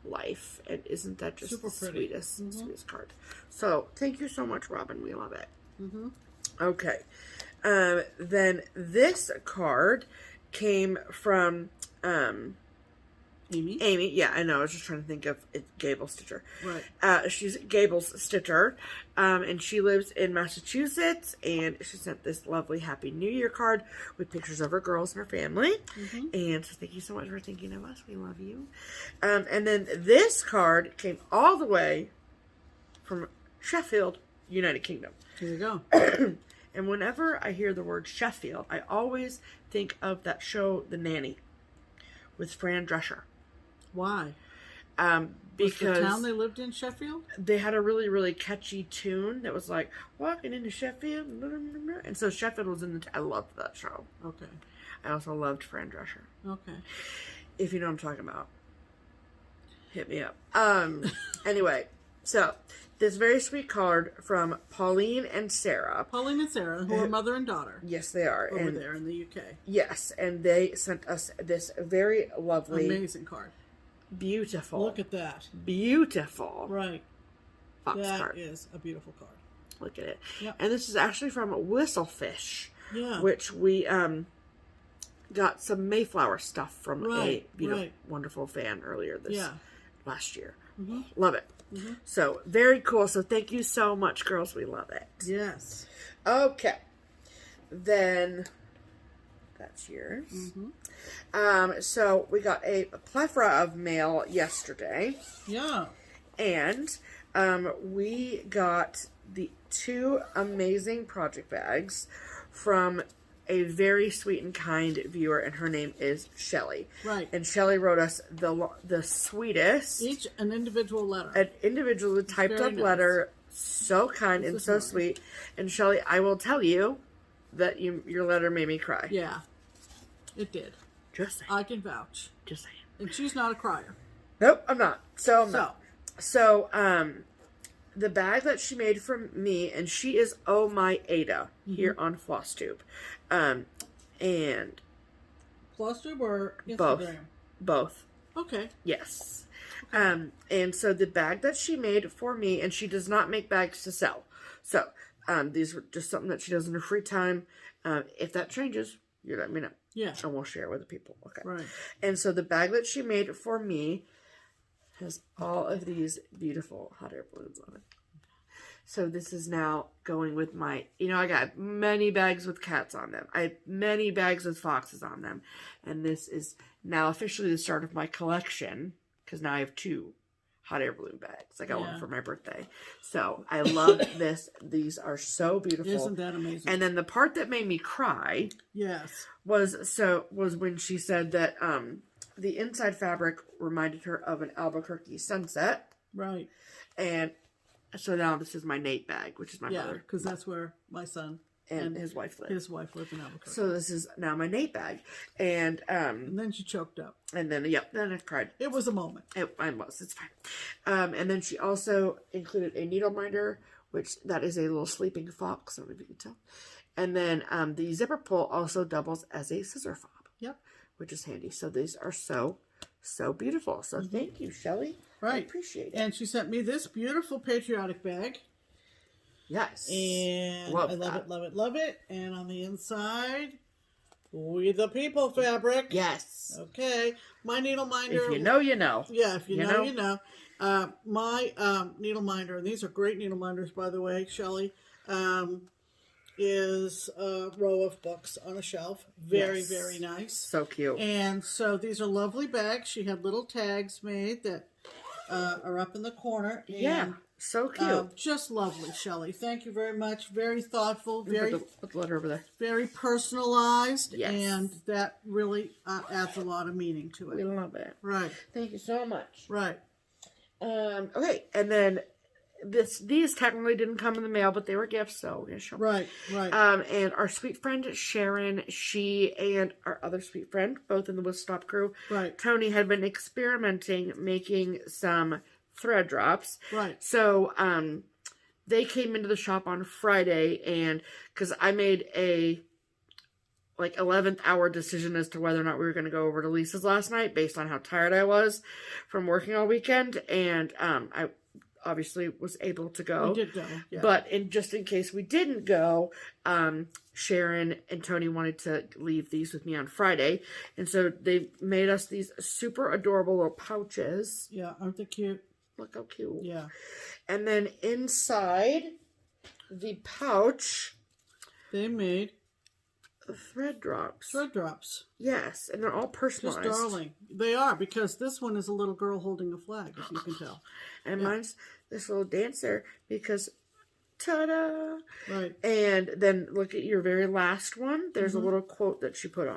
life." And isn't that just super the pretty. sweetest card? So thank you so much, Robin. We love it. Okay. Then this card came from Amy. Yeah, I know. I was just trying to think of it. Gable Stitcher. Right. She's Gable's Stitcher, and she lives in Massachusetts, and she sent this lovely Happy New Year card with pictures of her girls and her family. And so thank you so much for thinking of us. We love you. And then this card came all the way from Sheffield, United Kingdom. Here you go. And whenever I hear the word Sheffield, I always think of that show, The Nanny, with Fran Drescher. Why? because the town they lived in Sheffield? They had a really, really catchy tune that was like, walking into Sheffield. And so Sheffield was in the... I loved that show. Okay. I also loved Fran Drescher. Okay. If you know what I'm talking about, hit me up. Anyway, so this very sweet card from Pauline and Sarah. Pauline and Sarah, who are mother and daughter. Yes, they are. Over there in the UK. Yes, and they sent us this very lovely... amazing card. Beautiful. Look at that. Beautiful. Right. Box that card. is a beautiful card. Look at it. Yep. And this is actually from Whistlefish. Yeah. Which we got some Mayflower stuff from a wonderful fan earlier last year. Mm-hmm. Love it. Mm-hmm. So, very cool. So, thank you so much, girls. We love it. Yes. Okay. Then, that's yours. Mm-hmm. So, we got a plethora of mail yesterday. Yeah. And we got the 2 amazing project bags from a very sweet and kind viewer, and her name is Shelly. Right. And Shelly wrote us the sweetest. Each an individual letter. An individually typed up letter. So kind and so sweet. And Shelly, I will tell you that your letter made me cry. Yeah. It did. Just saying. I can vouch. Just saying. And she's not a crier. Nope, I'm not. So, the bag that she made for me, and she is Oh My Ada here on FlossTube. And FlossTube or Instagram? Both. Okay. Yes. And so the bag that she made for me, and she does not make bags to sell. So, these were just something that she does in her free time. If that changes, you let me know. Yeah. And we'll share it with the people. Okay. Right. And so the bag that she made for me has all of these beautiful hot air balloons on it. So this is now going with my, I got many bags with cats on them. I have many bags with foxes on them. And this is now officially the start of my collection, because now I have 2 hot air balloon bags. I got one for my birthday. So I love this. These are so beautiful. Isn't that amazing? And then the part that made me cry was when she said that the inside fabric reminded her of an Albuquerque sunset. Right. And so now this is my Nate bag, which is my brother. Because that's where my son and his wife live. His wife lived in Albuquerque. So this is now my Nate bag. And then she choked up. And then, then I cried. It was a moment. It's fine. And then she also included a needle minder, which that is a little sleeping fox. I don't know if you can tell. And then the zipper pull also doubles as a scissor fob. Yep. Which is handy. So these are so beautiful. So thank you, Shelly. Right. I appreciate it. And she sent me this beautiful patriotic bag. Yes. And I love it, love it, love it. And on the inside, We the People fabric. Yes. Okay. My needle minder. If you know, you know. Yeah, if you know, you know. My needle minder, and these are great needle minders, by the way, Shelly, is a row of books on a shelf. Very, very nice. So cute. And so these are lovely bags. She had little tags made that are up in the corner. And, yeah, so cute. Just lovely, Shelly. Thank you very much. Very thoughtful. Put the letter over there. Very personalized. Yes. And that really adds a lot of meaning to it. We love it. Right. Thank you so much. Right. Okay, and then these technically didn't come in the mail, but they were gifts, so yeah, sure. Right, right. And our sweet friend Sharon, she and our other sweet friend, both in the Whistle crew, right, Tony, had been experimenting making some thread drops. Right. So they came into the shop on Friday, and because I made a 11th hour decision as to whether or not we were going to go over to Lisa's last night based on how tired I was from working all weekend, and I obviously was able to go. We did go, yeah. But just in case we didn't go, Sharon and Tony wanted to leave these with me on Friday, and so they made us these super adorable little pouches. Yeah, aren't they cute? Look how cute. Yeah. And then inside the pouch, they made thread drops. Thread drops. Yes, and they're all personalized. Just darling. They are, because this one is a little girl holding a flag, as you can tell. And mine's this little dancer, because Ta-da! Right. And then look at your very last one. There's a little quote that she puts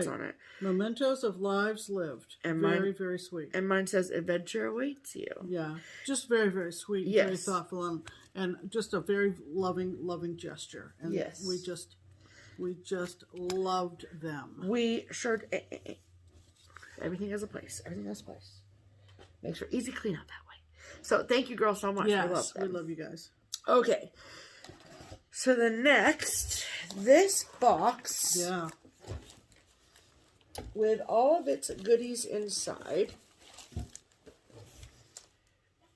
on it. Mementos of lives lived. And very, very sweet. And mine says, adventure awaits you. Yeah. Just very, very sweet. Yes. Very thoughtful. And just a very loving, loving gesture. And yes. we just loved them. We sure... Everything has a place. Everything has a place. Makes for easy cleanup that way. So thank you girls so much. Yes, we love you guys. Okay. So the next, this box. Yeah. With all of its goodies inside.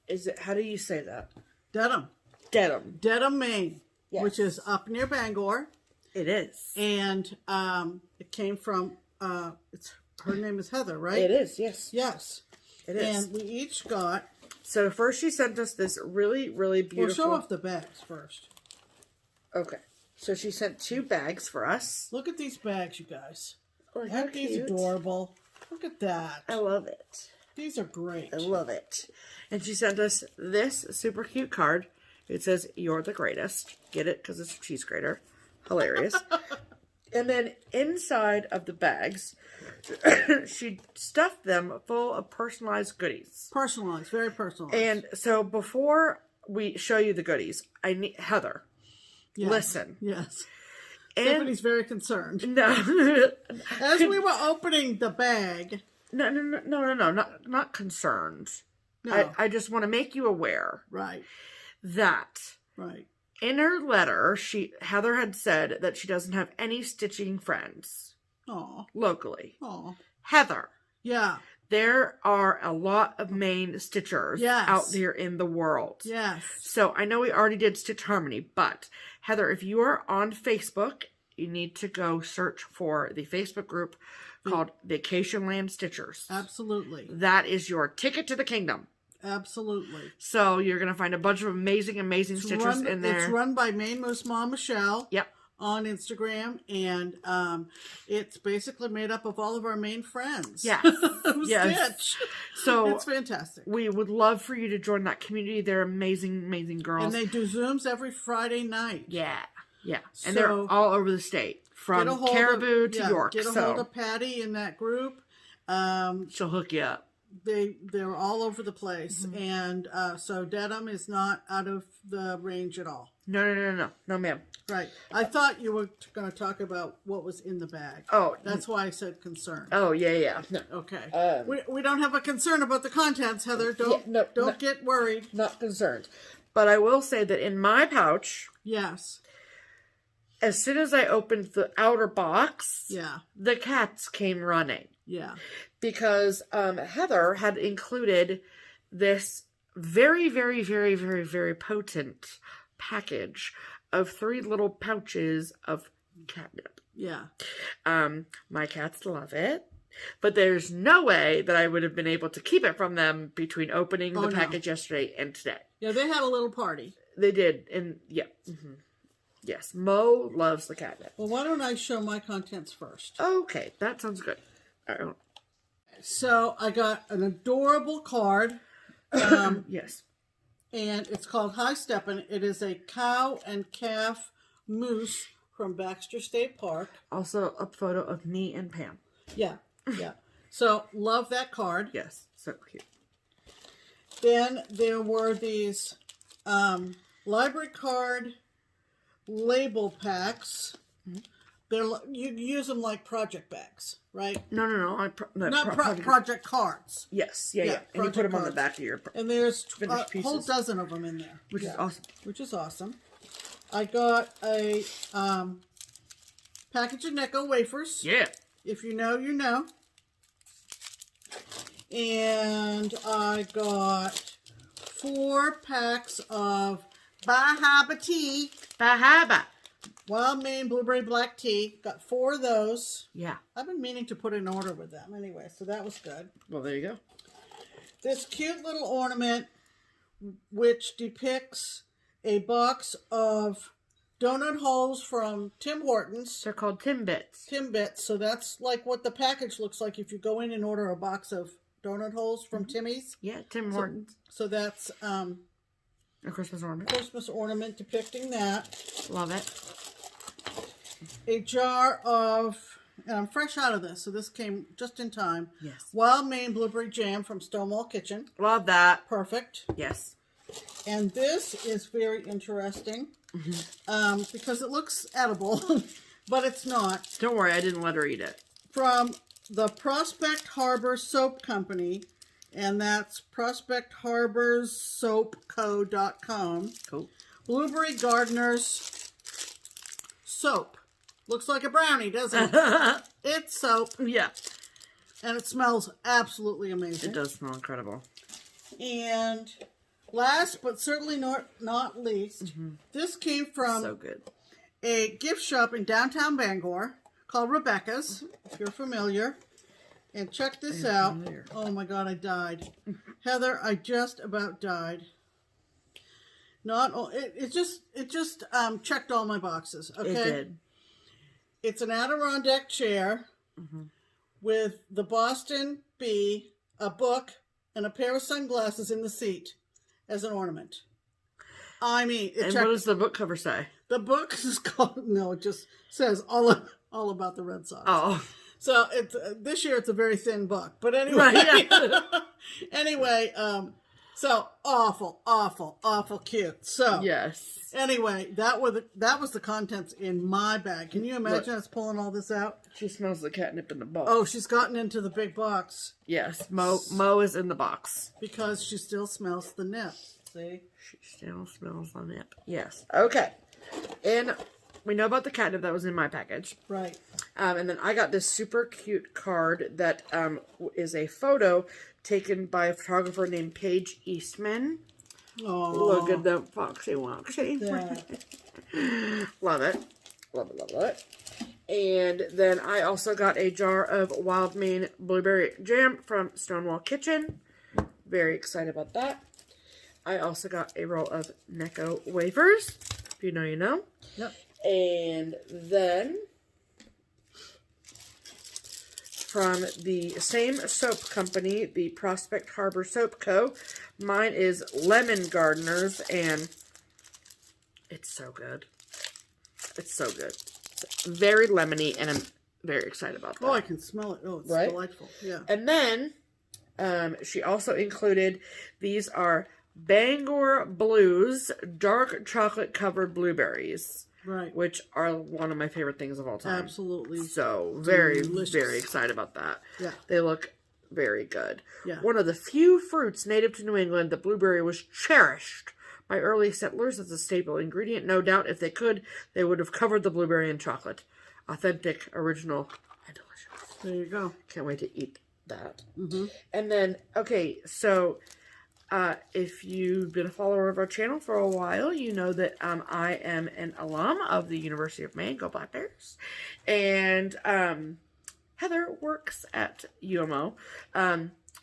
Is it, how do you say that? Dedham. Dedham. Dedham, Maine. Yes. Which is up near Bangor. It is. And it came from, her name is Heather, right? It is, yes. Yes. It is. And we each got... So first she sent us this really, really beautiful... We'll show off the bags first. Okay. So she sent 2 bags for us. Look at these bags, you guys. Oh, Aren't these adorable? Look at that. I love it. These are great. I love it. And she sent us this super cute card. It says, "You're the greatest." Get it? Because it's a cheese grater. Hilarious. And then inside of the bags, she stuffed them full of personalized goodies. Personalized. Very personalized. And so before we show you the goodies, I need... Heather, listen. Yes. And Stephanie's very concerned. No. As we were opening the bag... No, not concerned. No. I just want to make you aware. Right. That. Right. In her letter, Heather had said that she doesn't have any stitching friends. Aw. Locally. Aw. Heather. Yeah. There are a lot of Maine stitchers out there in the world. Yes. So I know we already did Stitch Harmony, but Heather, if you are on Facebook, you need to go search for the Facebook group called Vacation Land Stitchers. Absolutely. That is your ticket to the kingdom. Absolutely. So you're going to find a bunch of amazing stitchers in there. It's run by Maine Moose Mom Michelle. Yep. On Instagram, and it's basically made up of all of our Maine friends. Yeah. Who stitch. So it's fantastic. We would love for you to join that community. They're amazing girls. And they do Zooms every Friday night. Yeah. Yeah. And they're all over the state. From Caribou to York. Get a hold of Patty in that group. She'll hook you up. They're all over the place. And so Dedham is not out of the range at all. No, ma'am. Right. I thought you were going to talk about what was in the bag. Oh. That's why I said concern. Oh, yeah. No. Okay. We don't have a concern about the contents, Heather. Don't get worried. Not concerned. But I will say that in my pouch... Yes. As soon as I opened the outer box... The cats came running. Yeah. Because Heather had included this very, very, very, very, very potent package of 3 little pouches of catnip. Yeah. My cats love it. But there's no way that I would have been able to keep it from them between opening the package yesterday and today. Yeah, they had a little party. They did. And yeah. Mm-hmm. Yes. Mo loves the catnip. Well, why don't I show my contents first? Okay. That sounds good. All right. So I got an adorable card. Yes. And it's called Hi Steppin'. It is a cow and calf moose from Baxter State Park. Also a photo of me and Pam. Yeah. So love that card. Yes. So cute. Then there were these library card label packs. You use them like project bags, right? No. Project cards. Yes, yeah. And you put them on the back of your and there's a whole dozen of them in there. Which is awesome. Which is awesome. I got a package of Necco wafers. Yeah. If you know, you know. And I got 4 packs of Bahaba tea. Bahaba. Wild Maine Blueberry Black Tea. Got 4 of those. Yeah. I've been meaning to put an order with them anyway, so that was good. Well, there you go. This cute little ornament, which depicts a box of donut holes from Tim Hortons. They're called Timbits. Timbits. So that's like what the package looks like if you go in and order a box of donut holes from Timmy's. Yeah, Tim Hortons. So that's A Christmas ornament. Christmas ornament depicting that. Love it. A jar of, and I'm fresh out of this, so this came just in time. Yes. Wild Maine blueberry jam from Stonewall Kitchen. Love that. Perfect. Yes. And this is very interesting because it looks edible, but it's not. Don't worry, I didn't let her eat it. From the Prospect Harbor Soap Company, and that's prospectharborsoapco.com. Cool. Blueberry Gardener's soap. Looks like a brownie, doesn't it? It's soap. Yeah. And it smells absolutely amazing. It does smell incredible. And last but certainly not least, this came from So good. a gift shop in downtown Bangor called Rebecca's, if you're familiar. And check this out. Familiar. Oh my God, I died. Heather, I just about died. It just checked all my boxes. Okay. It did. It's an Adirondack chair with the Boston Bee, a book, and a pair of sunglasses in the seat as an ornament. I mean, and what does the book cover say? The book is called, no, it just says all about the Red Sox. Oh. So it's this year it's a very thin book. But anyway, Right, yeah. anyway, so awful cute. So Yes. anyway, that was the contents in my bag. Can you imagine us pulling all this out? She smells the catnip in the box. Oh, she's gotten into the big box Yes. Mo is in the box. because she still smells the nip. See? She still smells the nip. Yes. Okay. And we know about the catnip that was in my package. Right. And then I got this super cute card that is a photo taken by a photographer named Paige Eastman. Oh, Look at the foxy woxy. Love it. Love it. And then I also got a jar of Wild Maine blueberry jam from Stonewall Kitchen. Very excited about that. I also got a roll of Necco wafers. If you know, you know. Yep. And then from the same soap company, the Prospect Harbor Soap Co. Mine is Lemon Gardeners, and it's so good. It's so good. It's very lemony, and I'm very excited about that. Oh, I can smell it. Oh, it's Right? delightful. Yeah. And then she also included, these are Bangor Blues dark chocolate covered blueberries. Right. Which are one of my favorite things of all time. Absolutely. So, very, delicious. very excited about that. Yeah. They look very good. Yeah. One of the few fruits native to New England, the blueberry was cherished by early settlers as a staple ingredient. No doubt, if they could, they would have covered the blueberry in chocolate. Authentic, original, and delicious. There you go. Can't wait to eat that. And then, okay, so if you've been a follower of our channel for a while, you know that I am an alum of the University of Maine. Go Black Bears. And Heather works at UMO.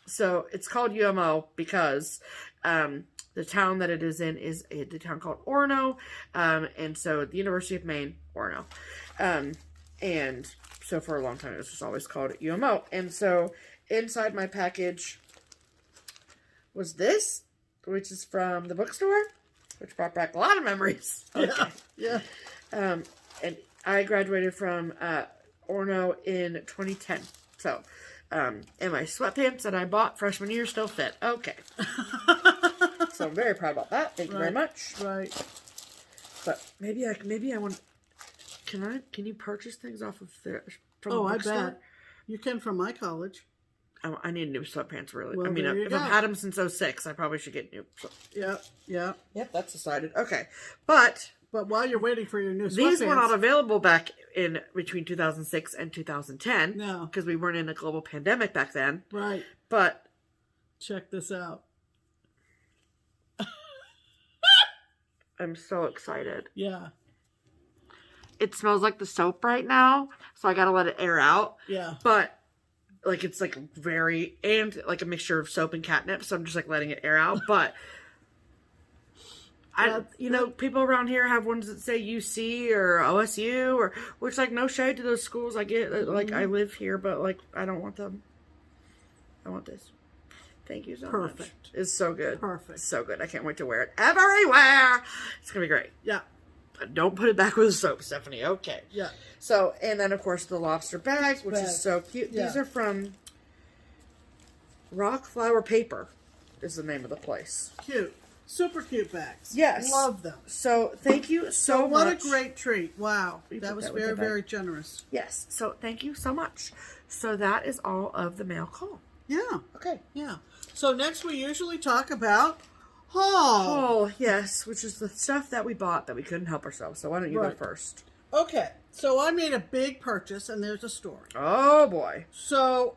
So it's called UMO because the town that it is in is the town called Orono. And so the University of Maine, Orono. And so for a long time, it was just always called UMO. And so inside my package was this, which is from the bookstore, which brought back a lot of memories. Okay. Yeah. And I graduated from Orono in 2010. So, and my sweatpants that I bought freshman year still fit. Okay. So I'm very proud about that. Thank you very much. Right. But maybe I want. Can you purchase things off of there from the Oh, I bookstore? bet. You can from my college. I need new sweatpants, really. Well, I mean, there you if go. I've had them since 06, I probably should get new. Yeah. Yeah. Yep, that's decided. Okay. But But while you're waiting for your new these sweatpants, were not available back in between 2006 and 2010. No. Because we weren't in a global pandemic back then. Right. But Check this out. I'm so excited. Yeah. It smells like the soap right now, so I gotta let it air out. Yeah. But like it's like very, and like a mixture of soap and catnip, so I'm just like letting it air out. But people around here have ones that say UC or OSU, or which, like, no shade to those schools. I get like I live here, but like I don't want them. I want this. Thank you so much. Perfect. It's so good. Perfect. So good. I can't wait to wear it everywhere. It's going to be great. Yeah. But don't put it back with the soap, Stephanie. Okay. Yeah. So, and then, of course, the lobster bag, which is so cute. Yeah. These are from Rock Flower Paper is the name of the place. Cute. Super cute bags. Yes. Love them. So, thank you so much. What a great treat. Wow. You That put was that with very, the bag. very generous. Yes. So, thank you so much. So, that is all of the mail call. Yeah. Okay. Yeah. So next we usually talk about haul. Oh, yes, which is the stuff that we bought that we couldn't help ourselves. So, why don't you go first? Okay. So I made a big purchase and there's a story. Oh, boy. So,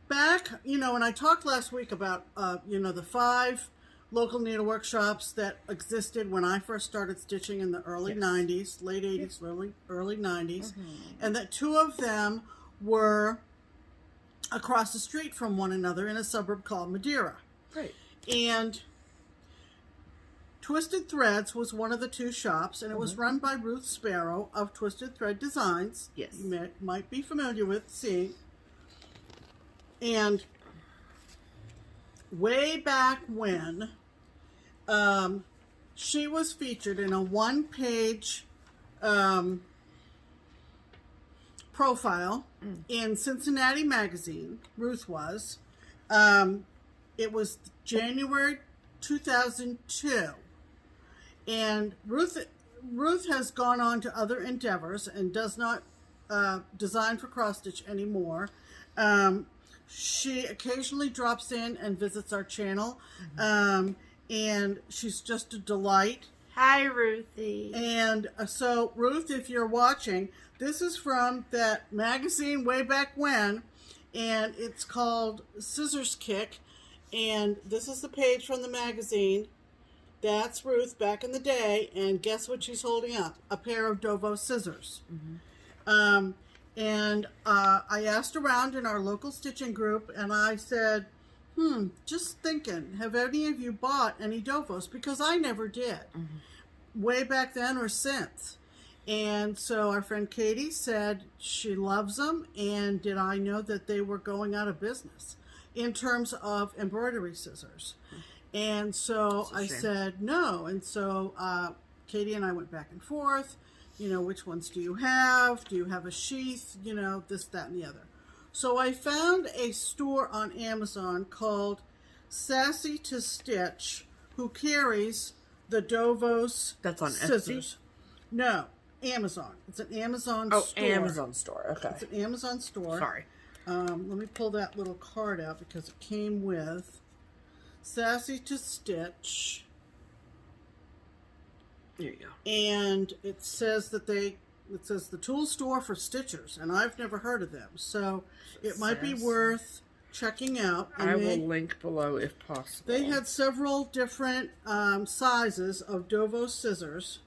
back, and I talked last week about, the 5 local needlework shops that existed when I first started stitching in the early 90s, late 80s, early 90s, and that 2 of them were across the street from one another in a suburb called Madeira. Right. And Twisted Threads was one of the 2 shops, and it was run by Ruth Sparrow of Twisted Thread Designs. Yes. You might be familiar with, see. And way back when, she was featured in a 1-page profile in Cincinnati Magazine. Ruth was. It was January 2002. And Ruth has gone on to other endeavors and does not design for cross stitch anymore. She occasionally drops in and visits our channel. And she's just a delight. Hi, Ruthie. And so, Ruth, if you're watching, this is from that magazine way back when, and it's called Scissors Kick, and this is the page from the magazine. That's Ruth back in the day, and guess what she's holding up? A pair of Dovo scissors. And I asked around in our local stitching group, and I said, just thinking, have any of you bought any Dovos? Because I never did, way back then or since. And so our friend Katie said she loves them, and did I know that they were going out of business in terms of embroidery scissors? And so I said no. And so Katie and I went back and forth, which ones do you have? Do you have a sheath? This, that, and the other. So I found a store on Amazon called Sassy to Stitch, who carries the Dovos That's on scissors. Etsy? No, Amazon. It's an Amazon store. Oh, Amazon store. Okay. It's an Amazon store. Sorry. Let me pull that little card out because it came with Sassy to Stitch. There you go. And it says that it says the tool store for stitchers, and I've never heard of them. So it might be worth checking out. And I will link below if possible. They had several different sizes of Dovo scissors,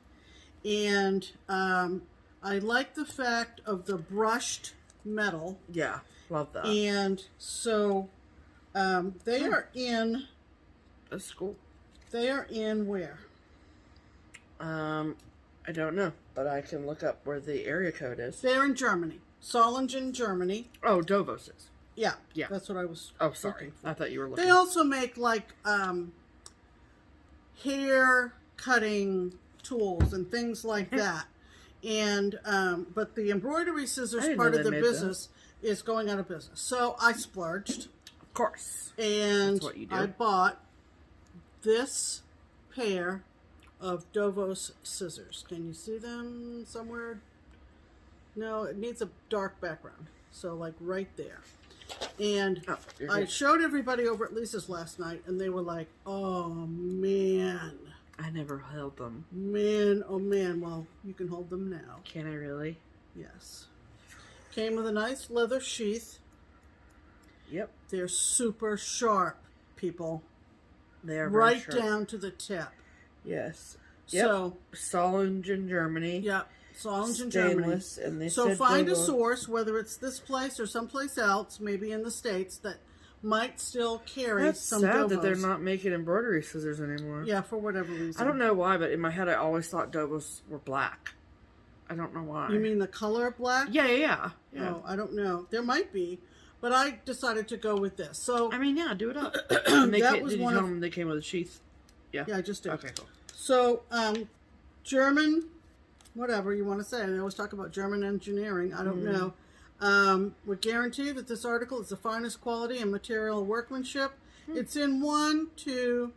and I like the fact of the brushed metal. Yeah, love that. And so they are in. That's cool. They are in where? I don't know, but I can look up where the area code is. They're in Germany. Solingen, Germany. Oh, Dovos is. Yeah. Yeah. That's what I was sorry. looking for. I thought you were looking. They also make like hair cutting tools and things like that. And but the embroidery scissors part of the business is going out of business. So I splurged. Of course. And that's what you do. I bought this pair of Dovos scissors. Can you see them somewhere? No, it needs a dark background. So like right there. And I showed everybody over at Lisa's last night, and they were like, oh man. I never held them. Man, oh man. Well, you can hold them now. Can I really? Yes. Came with a nice leather sheath. Yep. They're super sharp, people. They are right very sharp. down to the tip. Yes. Yep. So Solingen, Germany. Yeah. Solingen, Germany. And they so said find a Dovo. source, whether it's this place or someplace else, maybe in the States, that might still carry That's some sad Dovos. that they're not making embroidery scissors anymore. Yeah, for whatever reason. I don't know why, but in my head I always thought Dovos were black. I don't know why. You mean the color black? Yeah. Oh, I don't know. There might be. But I decided to go with this. So I mean, yeah, do it up. And they that did was you one tell of, them they came with a sheath? Yeah. Yeah, I just did. Okay, cool. So, German, whatever you want to say. They always talk about German engineering. I don't know. We guarantee that this article is the finest quality and material workmanship. It's in 1, 2,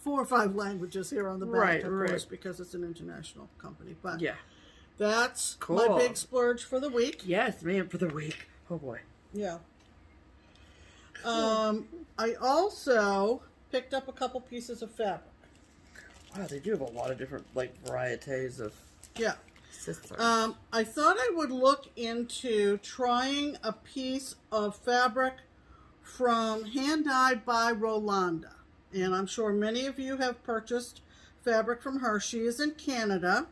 4 or 5 languages here on the back, of course, because it's an international company. But yeah, that's cool. my big splurge for the week. Yes, man, for the week. Oh boy. Yeah. I also picked up a couple pieces of fabric. Wow, they do have a lot of different varieties of sisters. I thought I would look into trying a piece of fabric from HandDyedbyRolanda. And I'm sure many of you have purchased fabric from her. She is in Canada.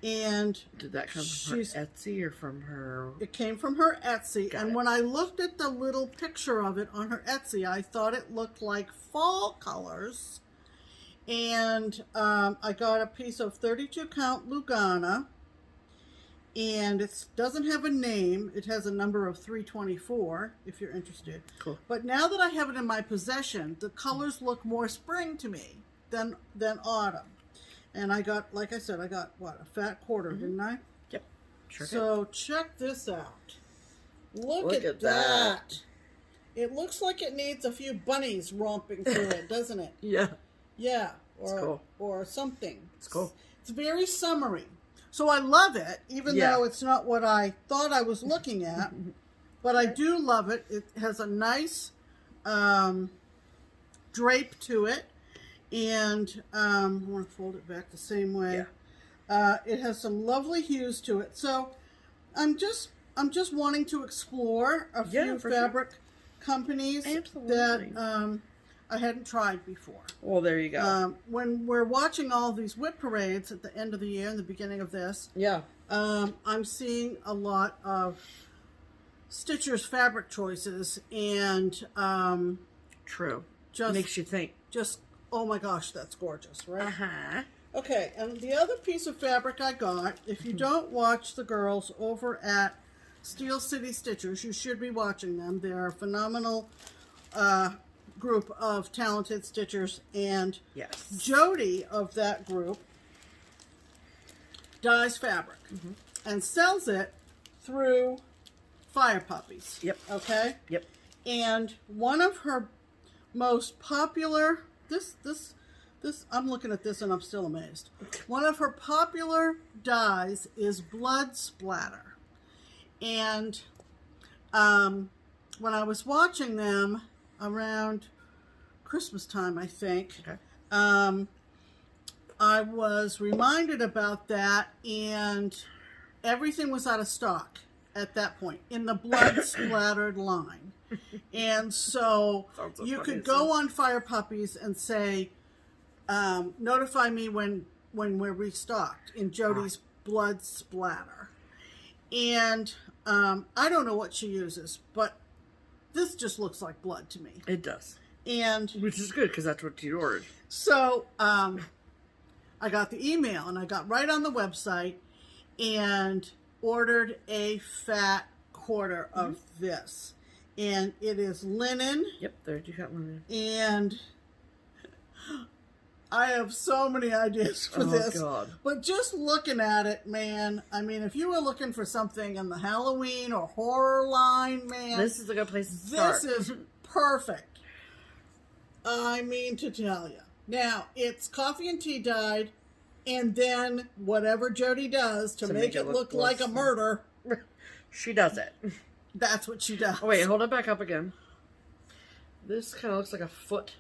And did that come from her Etsy or from her? It came from her Etsy. And when I looked at the little picture of it on her Etsy, I thought it looked like fall colors. And I got a piece of 32 count Lugana. And it doesn't have a name. It has a number of 324, if you're interested. Cool. But now that I have it in my possession, the colors look more spring to me than autumn. And I got, like I said, I got, what, a fat quarter, didn't I? Yep. Sure so check this out. Look at that. It looks like it needs a few bunnies romping through it, doesn't it? Yeah. Yeah. It's cool. Or something. It's cool. It's very summery. So I love it, even though it's not what I thought I was looking at. But I do love it. It has a nice drape to it. And I want to fold it back the same way. Yeah. It has some lovely hues to it. So I'm just wanting to explore a few fabric companies that I hadn't tried before. Well, there you go. When we're watching all these WIP parades at the end of the year and the beginning of this, I'm seeing a lot of stitchers' fabric choices, and true. Just makes you think. Just, oh my gosh, that's gorgeous, right? Uh-huh. Okay, and the other piece of fabric I got, if you don't watch the girls over at Steel City Stitchers, you should be watching them. They're a phenomenal group of talented stitchers, and Jody of that group dyes fabric and sells it through Fire Poppies. Yep. Okay? Yep. And one of her most popular, I'm looking at this and I'm still amazed. One of her popular dyes is blood splatter. And when I was watching them around Christmas time, I think, I was reminded about that, and everything was out of stock at that point in the blood splattered line. And so you could go on Fire Poppies and say, notify me when we're restocked in Jody's blood splatter. And I don't know what she uses, but this just looks like blood to me. It does. And which is good because that's what you ordered. So I got the email and I got right on the website and ordered a fat quarter of this. And it is linen. Yep, there you got linen. And I have so many ideas for this. Oh, God. But just looking at it, man, I mean, if you were looking for something in the Halloween or horror line, man. This is a good place to start. This is perfect. I mean to tell you. Now, it's coffee and tea dyed, and then whatever Jody does to make it look like a murder. She does it. That's what she does. Oh, wait, hold it back up again. This kind of looks like a foot.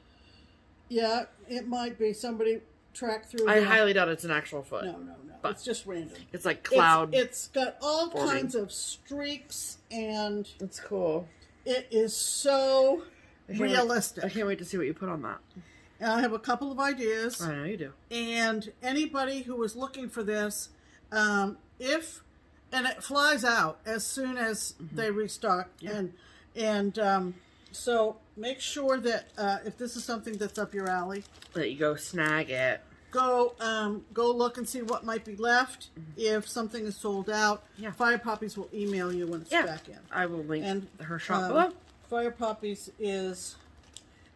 Yeah, it might be. Somebody tracked through. I highly doubt it's an actual foot. No. But it's just random. It's like cloud. It's got all kinds of streaks, and it's cool. It is so realistic. I can't wait to see what you put on that. And I have a couple of ideas. I know you do. And anybody who is looking for this, and it flies out as soon as they restock. Yeah. And so make sure that if this is something that's up your alley, that you go snag it. go look and see what might be left. If something is sold out, Fire Poppies will email you when it's back in. I will link her shop below. Fire Poppies is,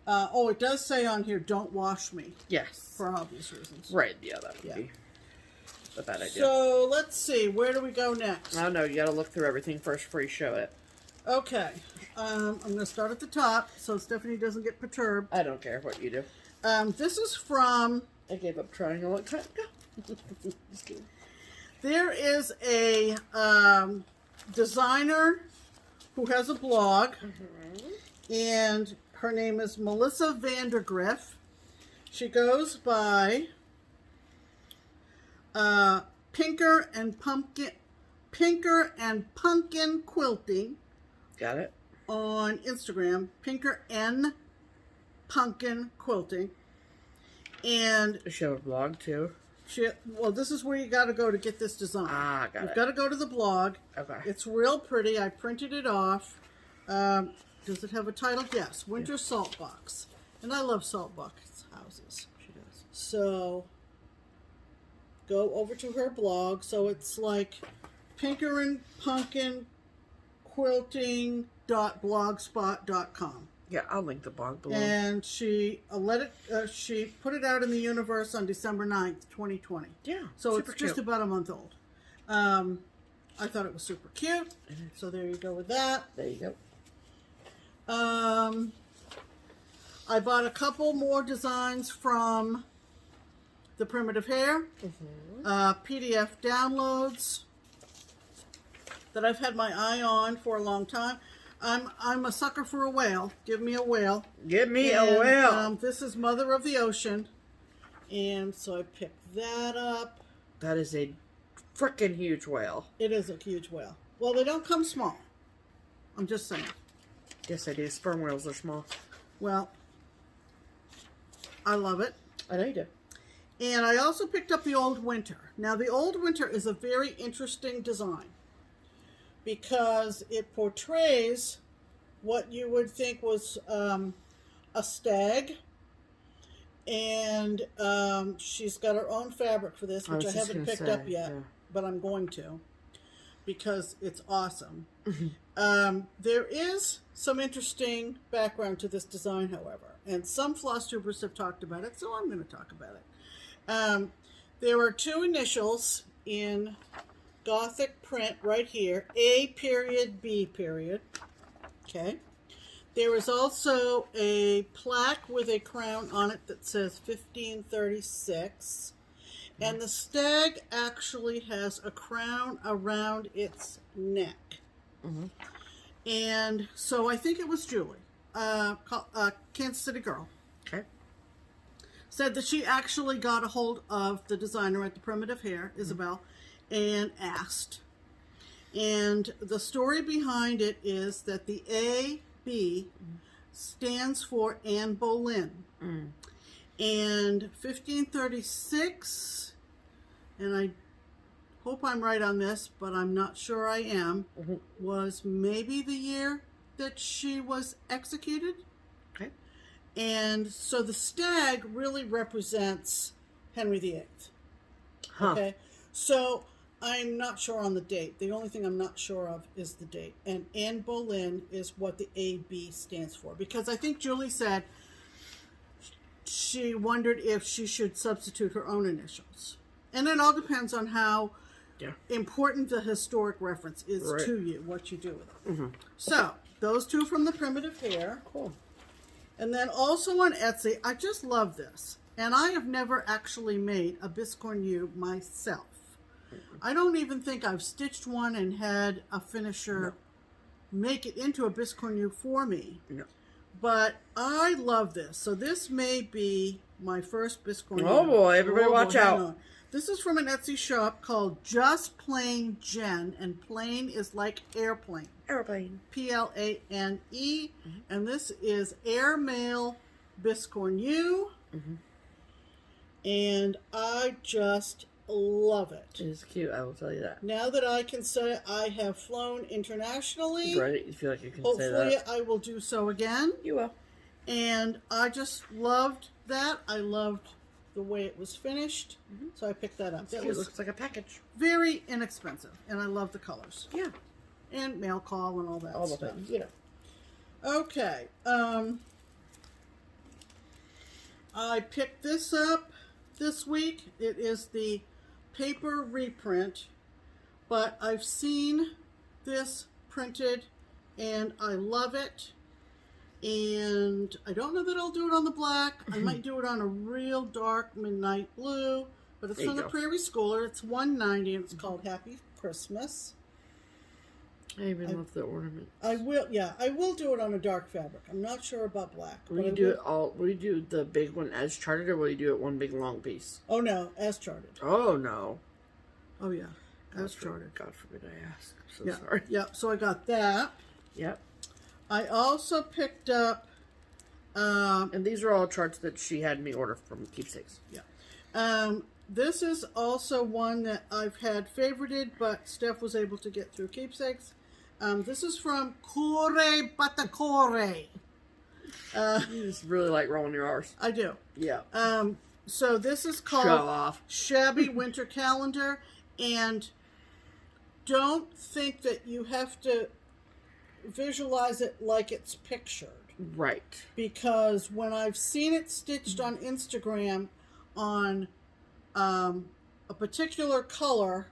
it does say on here, don't wash me. Yes. For obvious reasons. Right, yeah, that would be a bad idea. So, let's see, where do we go next? Oh, no, you gotta look through everything first before you show it. Okay, I'm going to start at the top so Stephanie doesn't get perturbed. I don't care what you do. This is from... I gave up trying a long time ago. Just kidding. There is a designer who has a blog, and her name is Melissa Vandergriff. She goes by Pinker and Pumpkin Quilting. Got it. On Instagram, Pinker and Pumpkin Quilting. And does she have a blog too? Well, this is where you got to go to get this design. Got it. You've got to go to the blog. Okay. It's real pretty. I printed it off. Does it have a title? Yes. Winter Salt Box. And I love salt box houses. She does. So, go over to her blog. So, it's like Pinker and Pumpkin Quilting.blogspot.com. Yeah, I'll link the blog below. And she she put it out in the universe on December 9th, 2020. Yeah, so it's just about a month old. I thought it was super cute. So there you go with that. There you go. I bought a couple more designs from ThePrimitiveHare. PDF downloads that I've had my eye on for a long time. I'm a sucker for a whale. Give me a whale. Give me a whale. This is Mother of the Ocean. And so I picked that up. That is a freaking huge whale. It is a huge whale. Well, they don't come small. I'm just saying. Yes, I do. Sperm whales are small. Well, I love it. I know you do. And I also picked up the Old Winter. Now, the Old Winter is a very interesting design, because it portrays what you would think was a stag, and she's got her own fabric for this, which I haven't picked up yet, but I'm going to, because it's awesome. There is some interesting background to this design, however, and some FlossTubers have talked about it, so I'm going to talk about it. There are two initials in Gothic print right here, A period, B period. Okay. There is also a plaque with a crown on it that says 1536. And the stag actually has a crown around its neck. And so I think it was Julie, Kansas City girl. Okay. Said that she actually got a hold of the designer at ThePrimitiveHare, Isabel, and asked. And the story behind it is that the A.B. stands for Anne Boleyn. And 1536, and I hope I'm right on this, but I'm not sure I am, was maybe the year that she was executed. Okay. And so the stag really represents Henry VIII. Okay. So I'm not sure on the date. The only thing I'm not sure of is the date. And Anne Boleyn is what the AB stands for. Because I think Julie said she wondered if she should substitute her own initials. And it all depends on how important the historic reference is to you, what you do with it. So, those two from ThePrimitiveHare. Cool. And then also on Etsy, I just love this. And I have never actually made a biscornu myself. I don't even think I've stitched one and had a finisher make it into a biscornu for me. No. But I love this. So this may be my first biscornu. Oh boy, everybody watch out. This is from an Etsy shop called JustPlanejen, and plane is like airplane. Airplane. Plane. And this is airmail biscornu. And I just love it. It is cute, I will tell you that. Now that I can say I have flown internationally, right? You feel like you can say that? Hopefully I will do so again. You will. And I just loved that. I loved the way it was finished. So I picked that up. That It looks like a package. very inexpensive, and I love the colors. Yeah. And mail call and all that All the stuff. things, you know. Okay. I picked this up this week. It is the paper reprint, but I've seen this printed and I love it. And I don't know that I'll do it on the black. I might do it on a real dark midnight blue, but it's from the Prairie Schooler. It's $1.90 and it's called Happy Christmas. I even love the ornament. I will do it on a dark fabric. I'm not sure about black. Will you do it all? Will you do the big one as charted, or will you do it one big long piece? Oh no, as charted. Oh no. Oh yeah, as charted. God forbid I ask. I'm so sorry. Yep. So I got that. Yep. I also picked up. And these are all charts that she had me order from Keepsakes. Yeah. This is also one that I've had favorited, but Steph was able to get through Keepsakes. This is from Core Batacore. You just really like rolling your R's. I do. Yeah. So this is Show called off. Shabby Winter Calendar, and don't think that you have to visualize it like it's pictured. Right. Because when I've seen it stitched on Instagram on a particular color,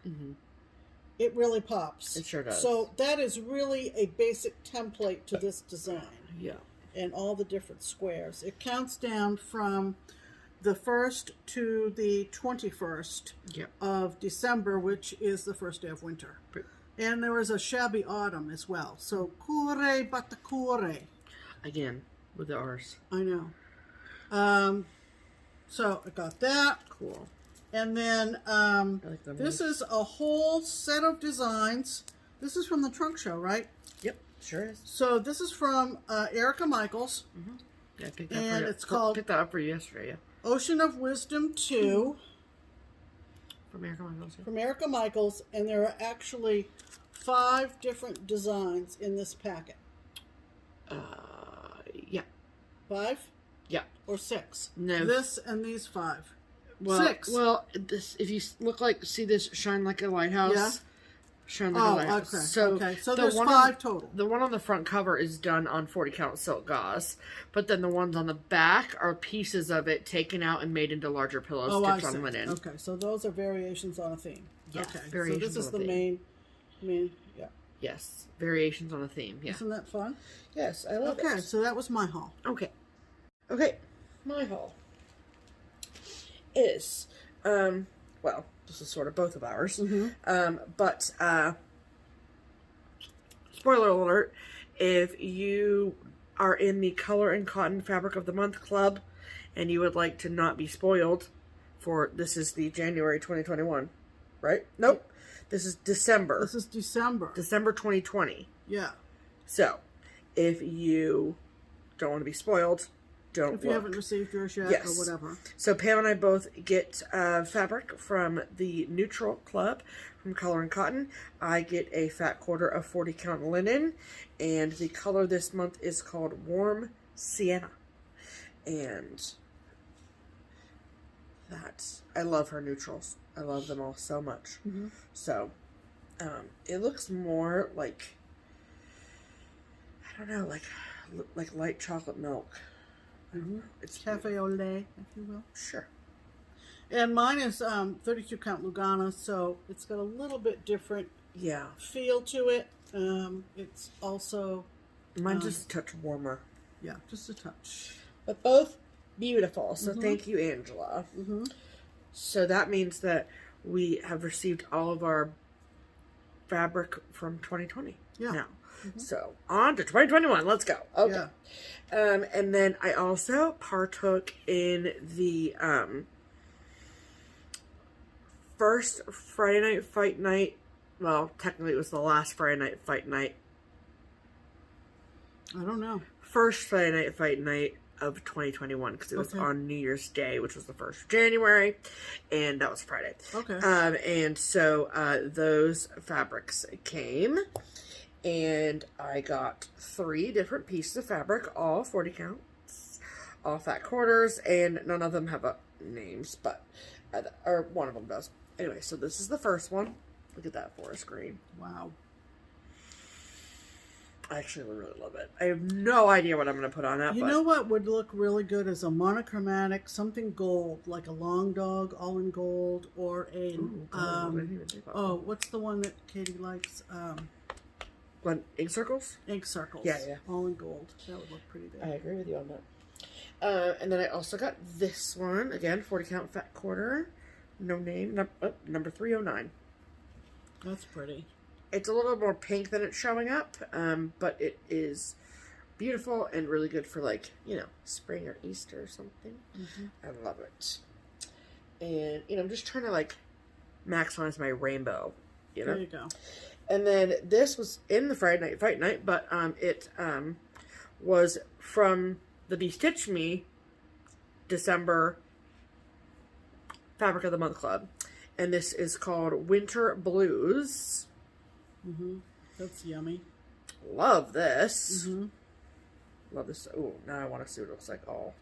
it really pops. It sure does. So that is really a basic template to this design. Yeah. And all the different squares. It counts down from the 1st to the 21st of December, which is the first day of winter. And there was a shabby autumn as well. So, Core Batacore. Again, with the R's. I know. So, I got that. Cool. And then, like this is a whole set of designs. This is from the trunk show, right? Yep, sure is. So, this is from Erica Michaels. Yeah, I picked that And for it's called picked that up for you yesterday, yeah. Ocean of Wisdom 2. From Erica Michaels. Yeah. From Erica Michaels, and there are actually 5 different designs in this packet. Yeah. 5? Yeah. Or 6? No. This and these 5. Well, 6. Well, this, if you see this shine like a lighthouse. Yeah. Shine like a lighthouse. Okay. So the there's one 5 total. The one on the front cover is done on 40 count silk gauze, but then the ones on the back are pieces of it taken out and made into larger pillows stitched on linen. Okay, so those are variations on a theme. Yeah, okay. variations so this is on a the theme. main, yeah. Yes, variations on a theme. Yeah. Isn't that fun? Yes, I love it. Okay, so that was my haul. Okay. My haul is, well, this is sort of both of ours. But, spoiler alert, if you are in the Color and Cotton Fabric of the Month Club and you would like to not be spoiled for, this is the January 2021, right? Nope. This is December. This is December. December 2020. Yeah. So, if you don't want to be spoiled, don't If you haven't received yours yet or whatever. So Pam and I both get fabric from the Neutral Club from Color and Cotton. I get a fat quarter of 40 count linen, and the color this month is called Warm Sienna. And I love her neutrals. I love them all so much. So it looks more like, I don't know, like light chocolate milk. It's Cafe au lait, if you will. Sure. And mine is 32 count Lugana, so it's got a little bit different feel to it. It's also... Mine's just a touch warmer. Yeah, just a touch. But both beautiful, so thank you, Angela. So that means that we have received all of our fabric from 2020 now. So, on to 2021. Let's go. Okay. And then I also partook in the first Friday Night Fight Night. Well, technically it was the last Friday Night Fight Night. I don't know. First Friday Night Fight Night of 2021, because it was on New Year's Day, which was the 1st of January, and that was Friday. And so those fabrics came. And I got 3 different pieces of fabric, all 40 counts, all fat quarters, and none of them have names, but or one of them does. Anyway, so this is the first one. Look at that forest green. Wow. I actually really love it. I have no idea what I'm going to put on that. You know what would look really good is a monochromatic, something gold, like a long dog, all in gold, or a, what's the one that Katie likes? What, egg circles? Egg circles. Yeah, yeah. All in gold. That would look pretty good. I agree with you on that. And then I also got this one. Again, 40 count fat quarter. No name. Number 309. That's pretty. It's a little more pink than it's showing up, but it is beautiful and really good for, like, you know, spring or Easter or something. Mm-hmm. I love it. And, you know, I'm just trying to, like, maximize my rainbow, you know? There you go. And then this was in the Friday Night Fight Night, but it was from the Be Stitch Me December Fabric of the Month Club. And this is called Winter Blues. Mm-hmm. That's yummy. Love this. Mm-hmm. Love this. Oh, now I want to see what it looks like. Oh.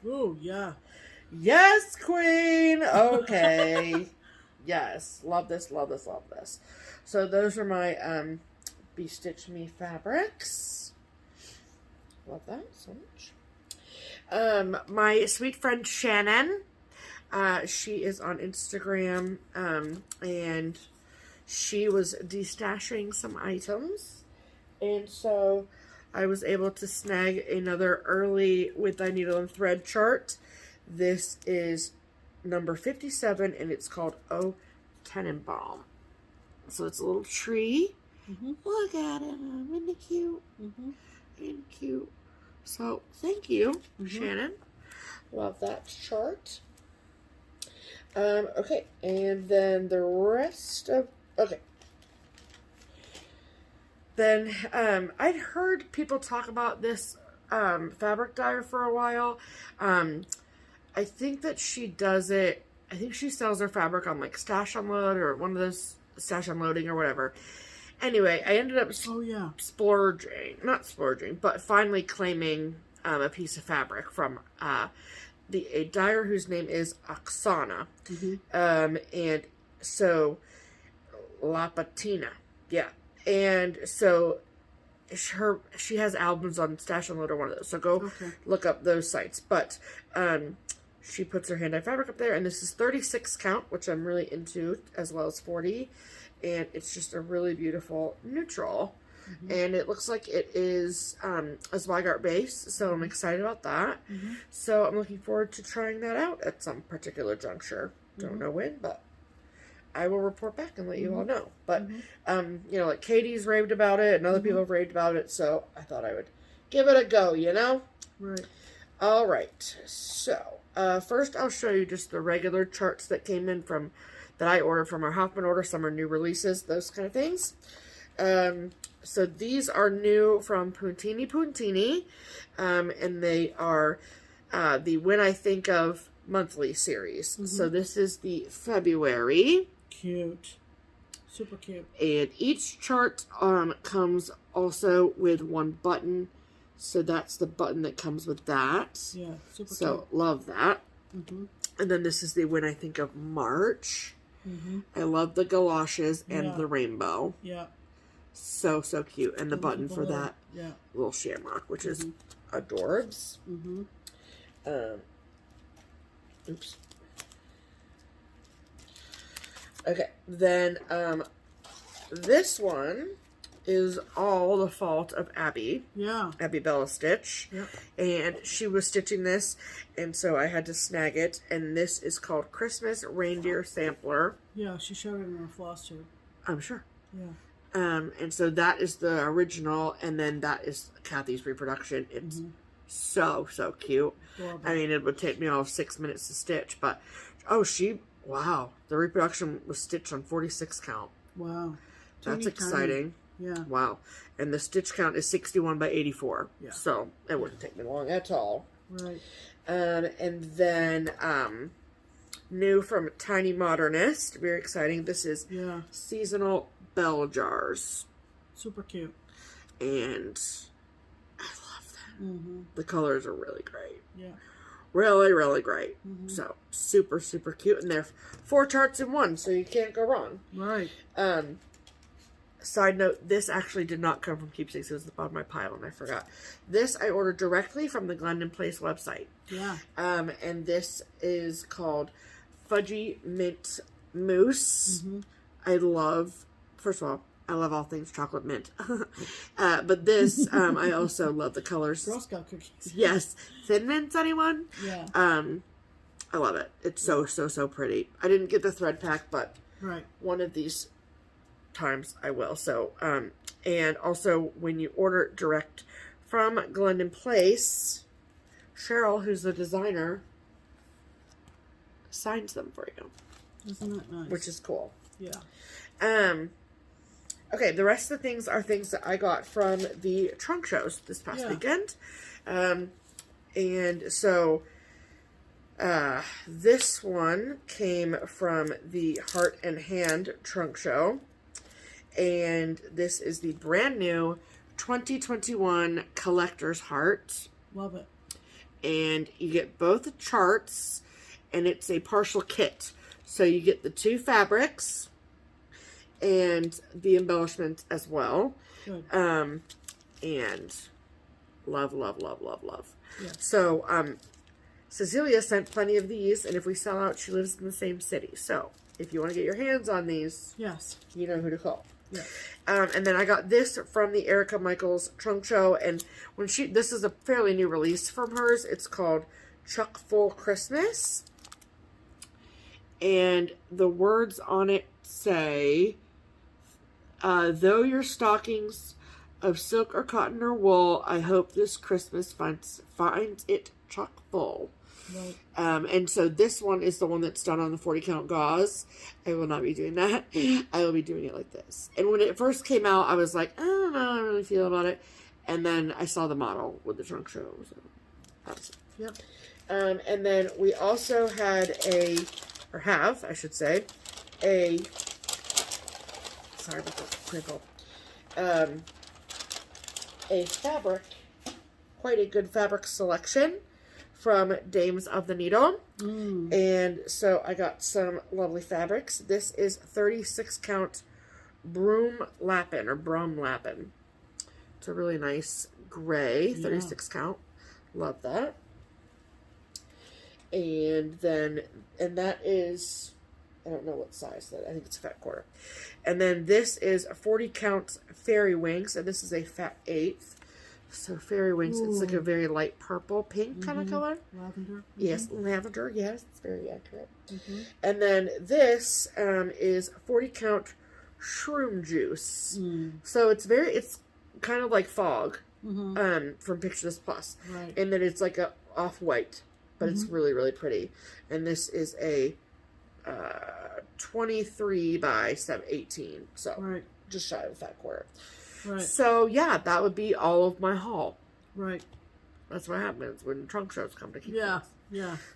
Oh, yeah. Yes, queen. Okay. Yes. Love this, love this, love this. So those are my Be Stitch Me fabrics. Love that so much. My sweet friend Shannon. She is on Instagram, and she was destashing some items, and so I was able to snag another early With Thy Needle and Thread chart. This is number 57, and it's called O Tenenbaum. So it's a little tree. Mm-hmm. Look at him, isn't he cute? Mm-hmm. Isn't he cute? So thank you, Mm-hmm. Shannon. Love that chart. Okay, and then the rest of, okay. Then, I'd heard people talk about this, fabric dyer for a while. I think that she does it, I think she sells her fabric on, like, Stash Unload or one of those Stash Unloading or whatever. Anyway, I ended up not splurging, but finally claiming, a piece of fabric from, a dyer whose name is Oksana. Mm-hmm. And so La Patina. Yeah. And so she has albums on Stash Unload or one of those. So go look up those sites. But she puts her hand-dyed fabric up there, and this is 36 count, which I'm really into, as well as 40. And it's just a really beautiful neutral. Mm-hmm. And it looks like it is a Zweigart base, so I'm excited about that. Mm-hmm. So I'm looking forward to trying that out at some particular juncture. Don't know when, but I will report back and let you all know. But, you know, like Katie's raved about it, and other people have raved about it, so I thought I would give it a go, you know? Right. All right. So, first I'll show you just the regular charts that came in that I ordered from our Hoffman order. Some are new releases, those kind of things. So these are new from Puntini, and they are the When I Think of monthly series. Mm-hmm. So this is the February. Cute. Super cute. And each chart comes also with one button. So that's the button that comes with that. Yeah, super cute. So love that. Mm-hmm. And then this is the When I Think of March. Mm-hmm. I love the galoshes and the rainbow. Yeah. So cute. And the button for that yeah. little shamrock, which is adorbs. Mm-hmm. Oops. Okay, then this one is all the fault of Abby. Yeah. Abby Bella Stitch. Yep. And she was stitching this, and so I had to snag it. And this is called Christmas Reindeer Sampler. Yeah, she showed it in her FlossTube. I'm sure. Yeah. And so that is the original, and then that is Kathy's reproduction. It's so cute. Adorable. I mean, it would take me all 6 minutes to stitch, but wow, the reproduction was stitched on 46 count. Wow. That's exciting. Yeah. Wow. And the stitch count is 61 by 84. Yeah. So it wouldn't take me long at all. Right. And then new from Tiny Modernist, very exciting. This is seasonal bell jars. Super cute. And I love them. Mm-hmm. The colors are really great. Yeah. Really, really great. So, super, super cute. And they're 4 charts in one, so you can't go wrong. Right. Side note, this actually did not come from Keepsakes. It was at the bottom of my pile, and I forgot. This I ordered directly from the Glendon Place website. Yeah. And this is called Fudgy Mint Mousse. I love, first of all, I love all things chocolate mint. But this, I also love the colors. Girl Scout cookies. Yes. Thin Mint, anyone? Yeah. I love it. It's so, so, so pretty. I didn't get the thread pack, but one of these times I will. So, and also when you order direct from Glendon Place, Cheryl, who's the designer, signs them for you. Isn't that nice? Which is cool. Yeah. Okay, the rest of the things are things that I got from the trunk shows this past weekend. And so this one came from the Heart and Hand trunk show. And this is the brand new 2021 Collector's Heart. Love it. And you get both charts, and it's a partial kit. So you get the 2 fabrics and the embellishment as well. Good. And love, love, love, love, love. Yes. So, Cecilia sent plenty of these, and if we sell out, she lives in the same city. So, if you want to get your hands on these, yes, you know who to call. Yes. And then I got this from the Erica Michaels trunk show, and when this is a fairly new release from hers. It's called Chuck Full Christmas. And the words on it say, though your stockings of silk or cotton or wool, I hope this Christmas finds it chock full. Right. And so this one is the one that's done on the 40 count gauze. I will not be doing that. I will be doing it like this. And when it first came out, I was like, I don't know how I really feel about it. And then I saw the model with the trunk show. So that was it. Yep. And then we also had I should say, sorry about the crinkle, a fabric, quite a good fabric selection from Dames of the Needle. And so I got some lovely fabrics. This is 36 count Brum Lappin. It's a really nice gray, 36 count. Love that. And that is, I don't know what size that, I think it's a fat quarter. And then this is a 40 count Fairy Wings, and this is a fat 1/8. So Fairy Wings, it's like a very light purple, pink kind of color. Lavender. Yes, lavender, yes, it's very accurate. And then this is 40 count Shroom Juice. So it's kind of like Fog from Picture This Plus. Right. And then it's like a off-white, but it's really, really pretty. And this is a 23 by 18, so just shy of a fat quarter. Right. So yeah, that would be all of my haul. Right. That's what happens when trunk shows come to keep. Yeah.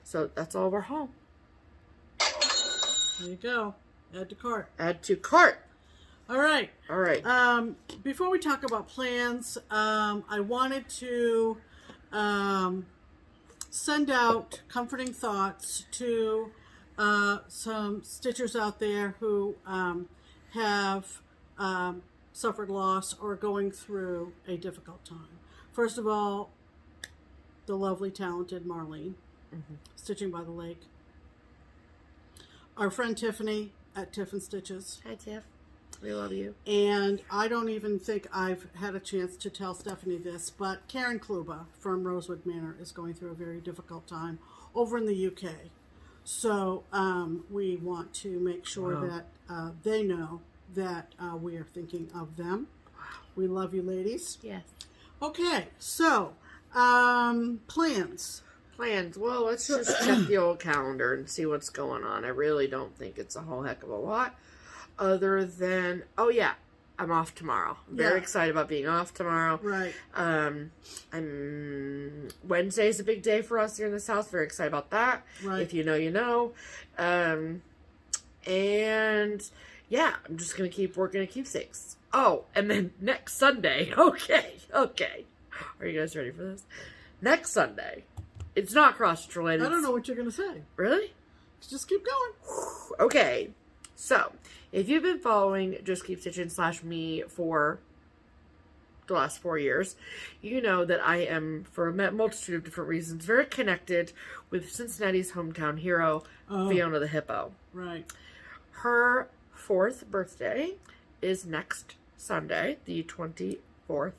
So that's all of our haul. There you go. Add to cart. Add to cart. All right. All right. Before we talk about plans, I wanted to send out comforting thoughts to some stitchers out there who have suffered loss or going through a difficult time. First of all, the lovely, talented Marlene, Stitching by the Lake. Our friend Tiffany at Tiff and Stitches. Hi, Tiff. We love you. And I don't even think I've had a chance to tell Stephanie this, but Karen Kluba from Rosewood Manor is going through a very difficult time over in the UK. So we want to make sure that they know that we are thinking of them. We love you, ladies. Yes. Okay, so plans. Well, let's just check the old calendar and see what's going on. I really don't think it's a whole heck of a lot, other than, oh yeah, I'm off tomorrow. I'm very excited about being off tomorrow. Right. Wednesday's a big day for us here in this house. Very excited about that. Right. If you know, you know. And yeah, I'm just gonna keep working at Keepsakes. Oh, and then next Sunday. Okay. Are you guys ready for this? Next Sunday, It's not cross-stitch related. I don't know what you're going to say. Really? Just keep going. Okay. So, if you've been following Just Keep Stitchin / me for the last 4 years, you know that I am, for a multitude of different reasons, very connected with Cincinnati's hometown hero, Fiona the Hippo. Right. Her 4th birthday is next Sunday, the 24th.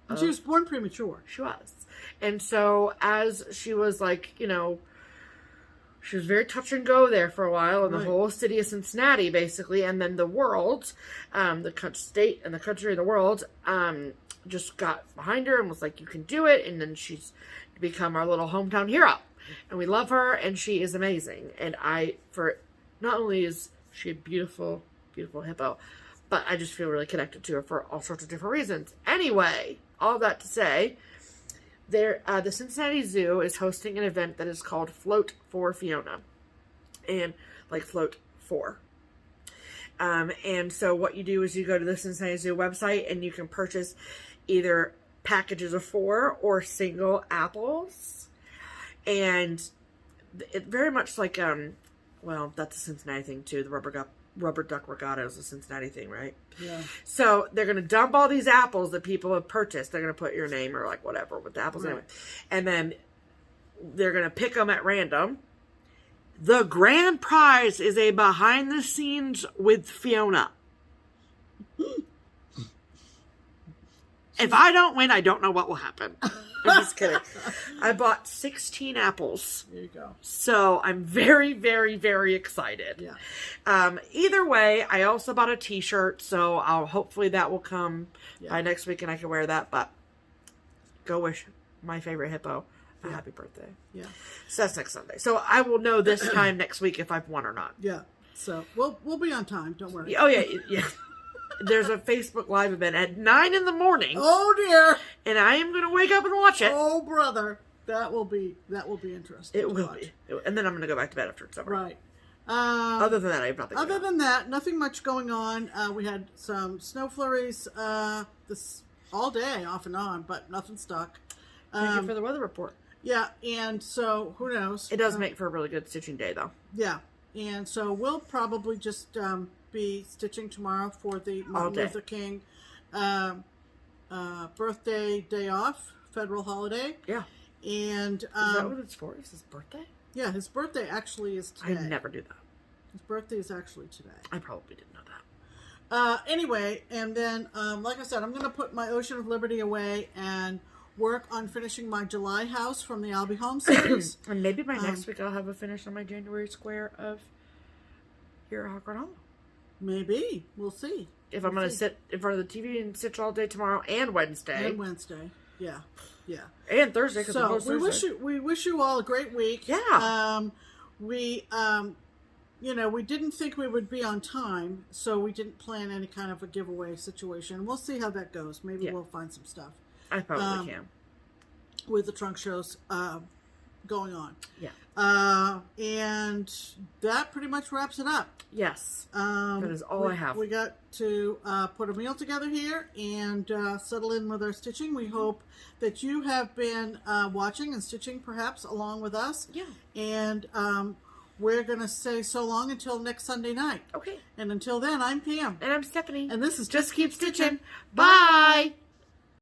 And she was born premature. She was. And so, as she was like, you know, she was very touch and go there for a while, in the whole city of Cincinnati, basically, and then the world, the state and the country and the world, just got behind her and was like, you can do it, and then she's become our little hometown hero, and we love her, and she is amazing, and not only is she a beautiful, beautiful hippo, but I just feel really connected to her for all sorts of different reasons. Anyway, all that to say, the Cincinnati Zoo is hosting an event that is called Float for Fiona. And, like, float for. And so what you do is you go to the Cincinnati Zoo website and you can purchase either packages of 4 or single apples. And it very much like, well, that's a Cincinnati thing too. The rubber duck regatta is a Cincinnati thing, right? Yeah. So they're going to dump all these apples that people have purchased. They're going to put your name or like whatever with the apples anyway. And then they're going to pick them at random. The grand prize is a behind the scenes with Fiona. If I don't win, I don't know what will happen. I'm just kidding. I bought 16 apples. There you go. So I'm very, very, very excited. Yeah. Either way, I also bought a t-shirt, so hopefully that will come by next week and I can wear that. But go wish my favorite hippo a happy birthday. Yeah. So that's next Sunday. So I will know this time next week if I've won or not. Yeah. So we'll be on time. Don't worry. Oh yeah, yeah. There's a Facebook Live event at 9 in the morning. Oh dear! And I am going to wake up and watch it. Oh brother, that will be interesting. It will be. And then I'm going to go back to bed after it's over. Right. Other than that, I have nothing. Other than that, nothing much going on. We had some snow flurries this all day, off and on, but nothing stuck. Thank you for the weather report. Yeah, and so who knows? It does make for a really good stitching day, though. Yeah, and so we'll probably just be stitching tomorrow for the Martin Luther King birthday day off, federal holiday. Yeah. And is that what it's for? Is his birthday? Yeah, his birthday actually is today. I never do that. His birthday is actually today. I probably didn't know that. Anyway, and then, like I said, I'm going to put my Ocean of Liberty away and work on finishing my July house from the I'll Be Home series. And maybe by next week I'll have a finish on my January square of here at Hawk Ronaldo. Maybe. We'll see. If I'm going to sit in front of the TV and stitch all day tomorrow and Wednesday. And Wednesday. Yeah. Yeah. And Thursday. So we wish you all a great week. Yeah. You know, we didn't think we would be on time, so we didn't plan any kind of a giveaway situation. We'll see how that goes. Maybe we'll find some stuff. I probably can. With the trunk shows going on. Yeah. And that pretty much wraps it up. Yes. That is all I have. We got to put a meal together here and settle in with our stitching. We hope that you have been watching and stitching perhaps along with us. Yeah. And we're going to say so long until next Sunday night. Okay. And until then, I'm Pam. And I'm Stephanie. And this is Just Keep Stitching. Bye.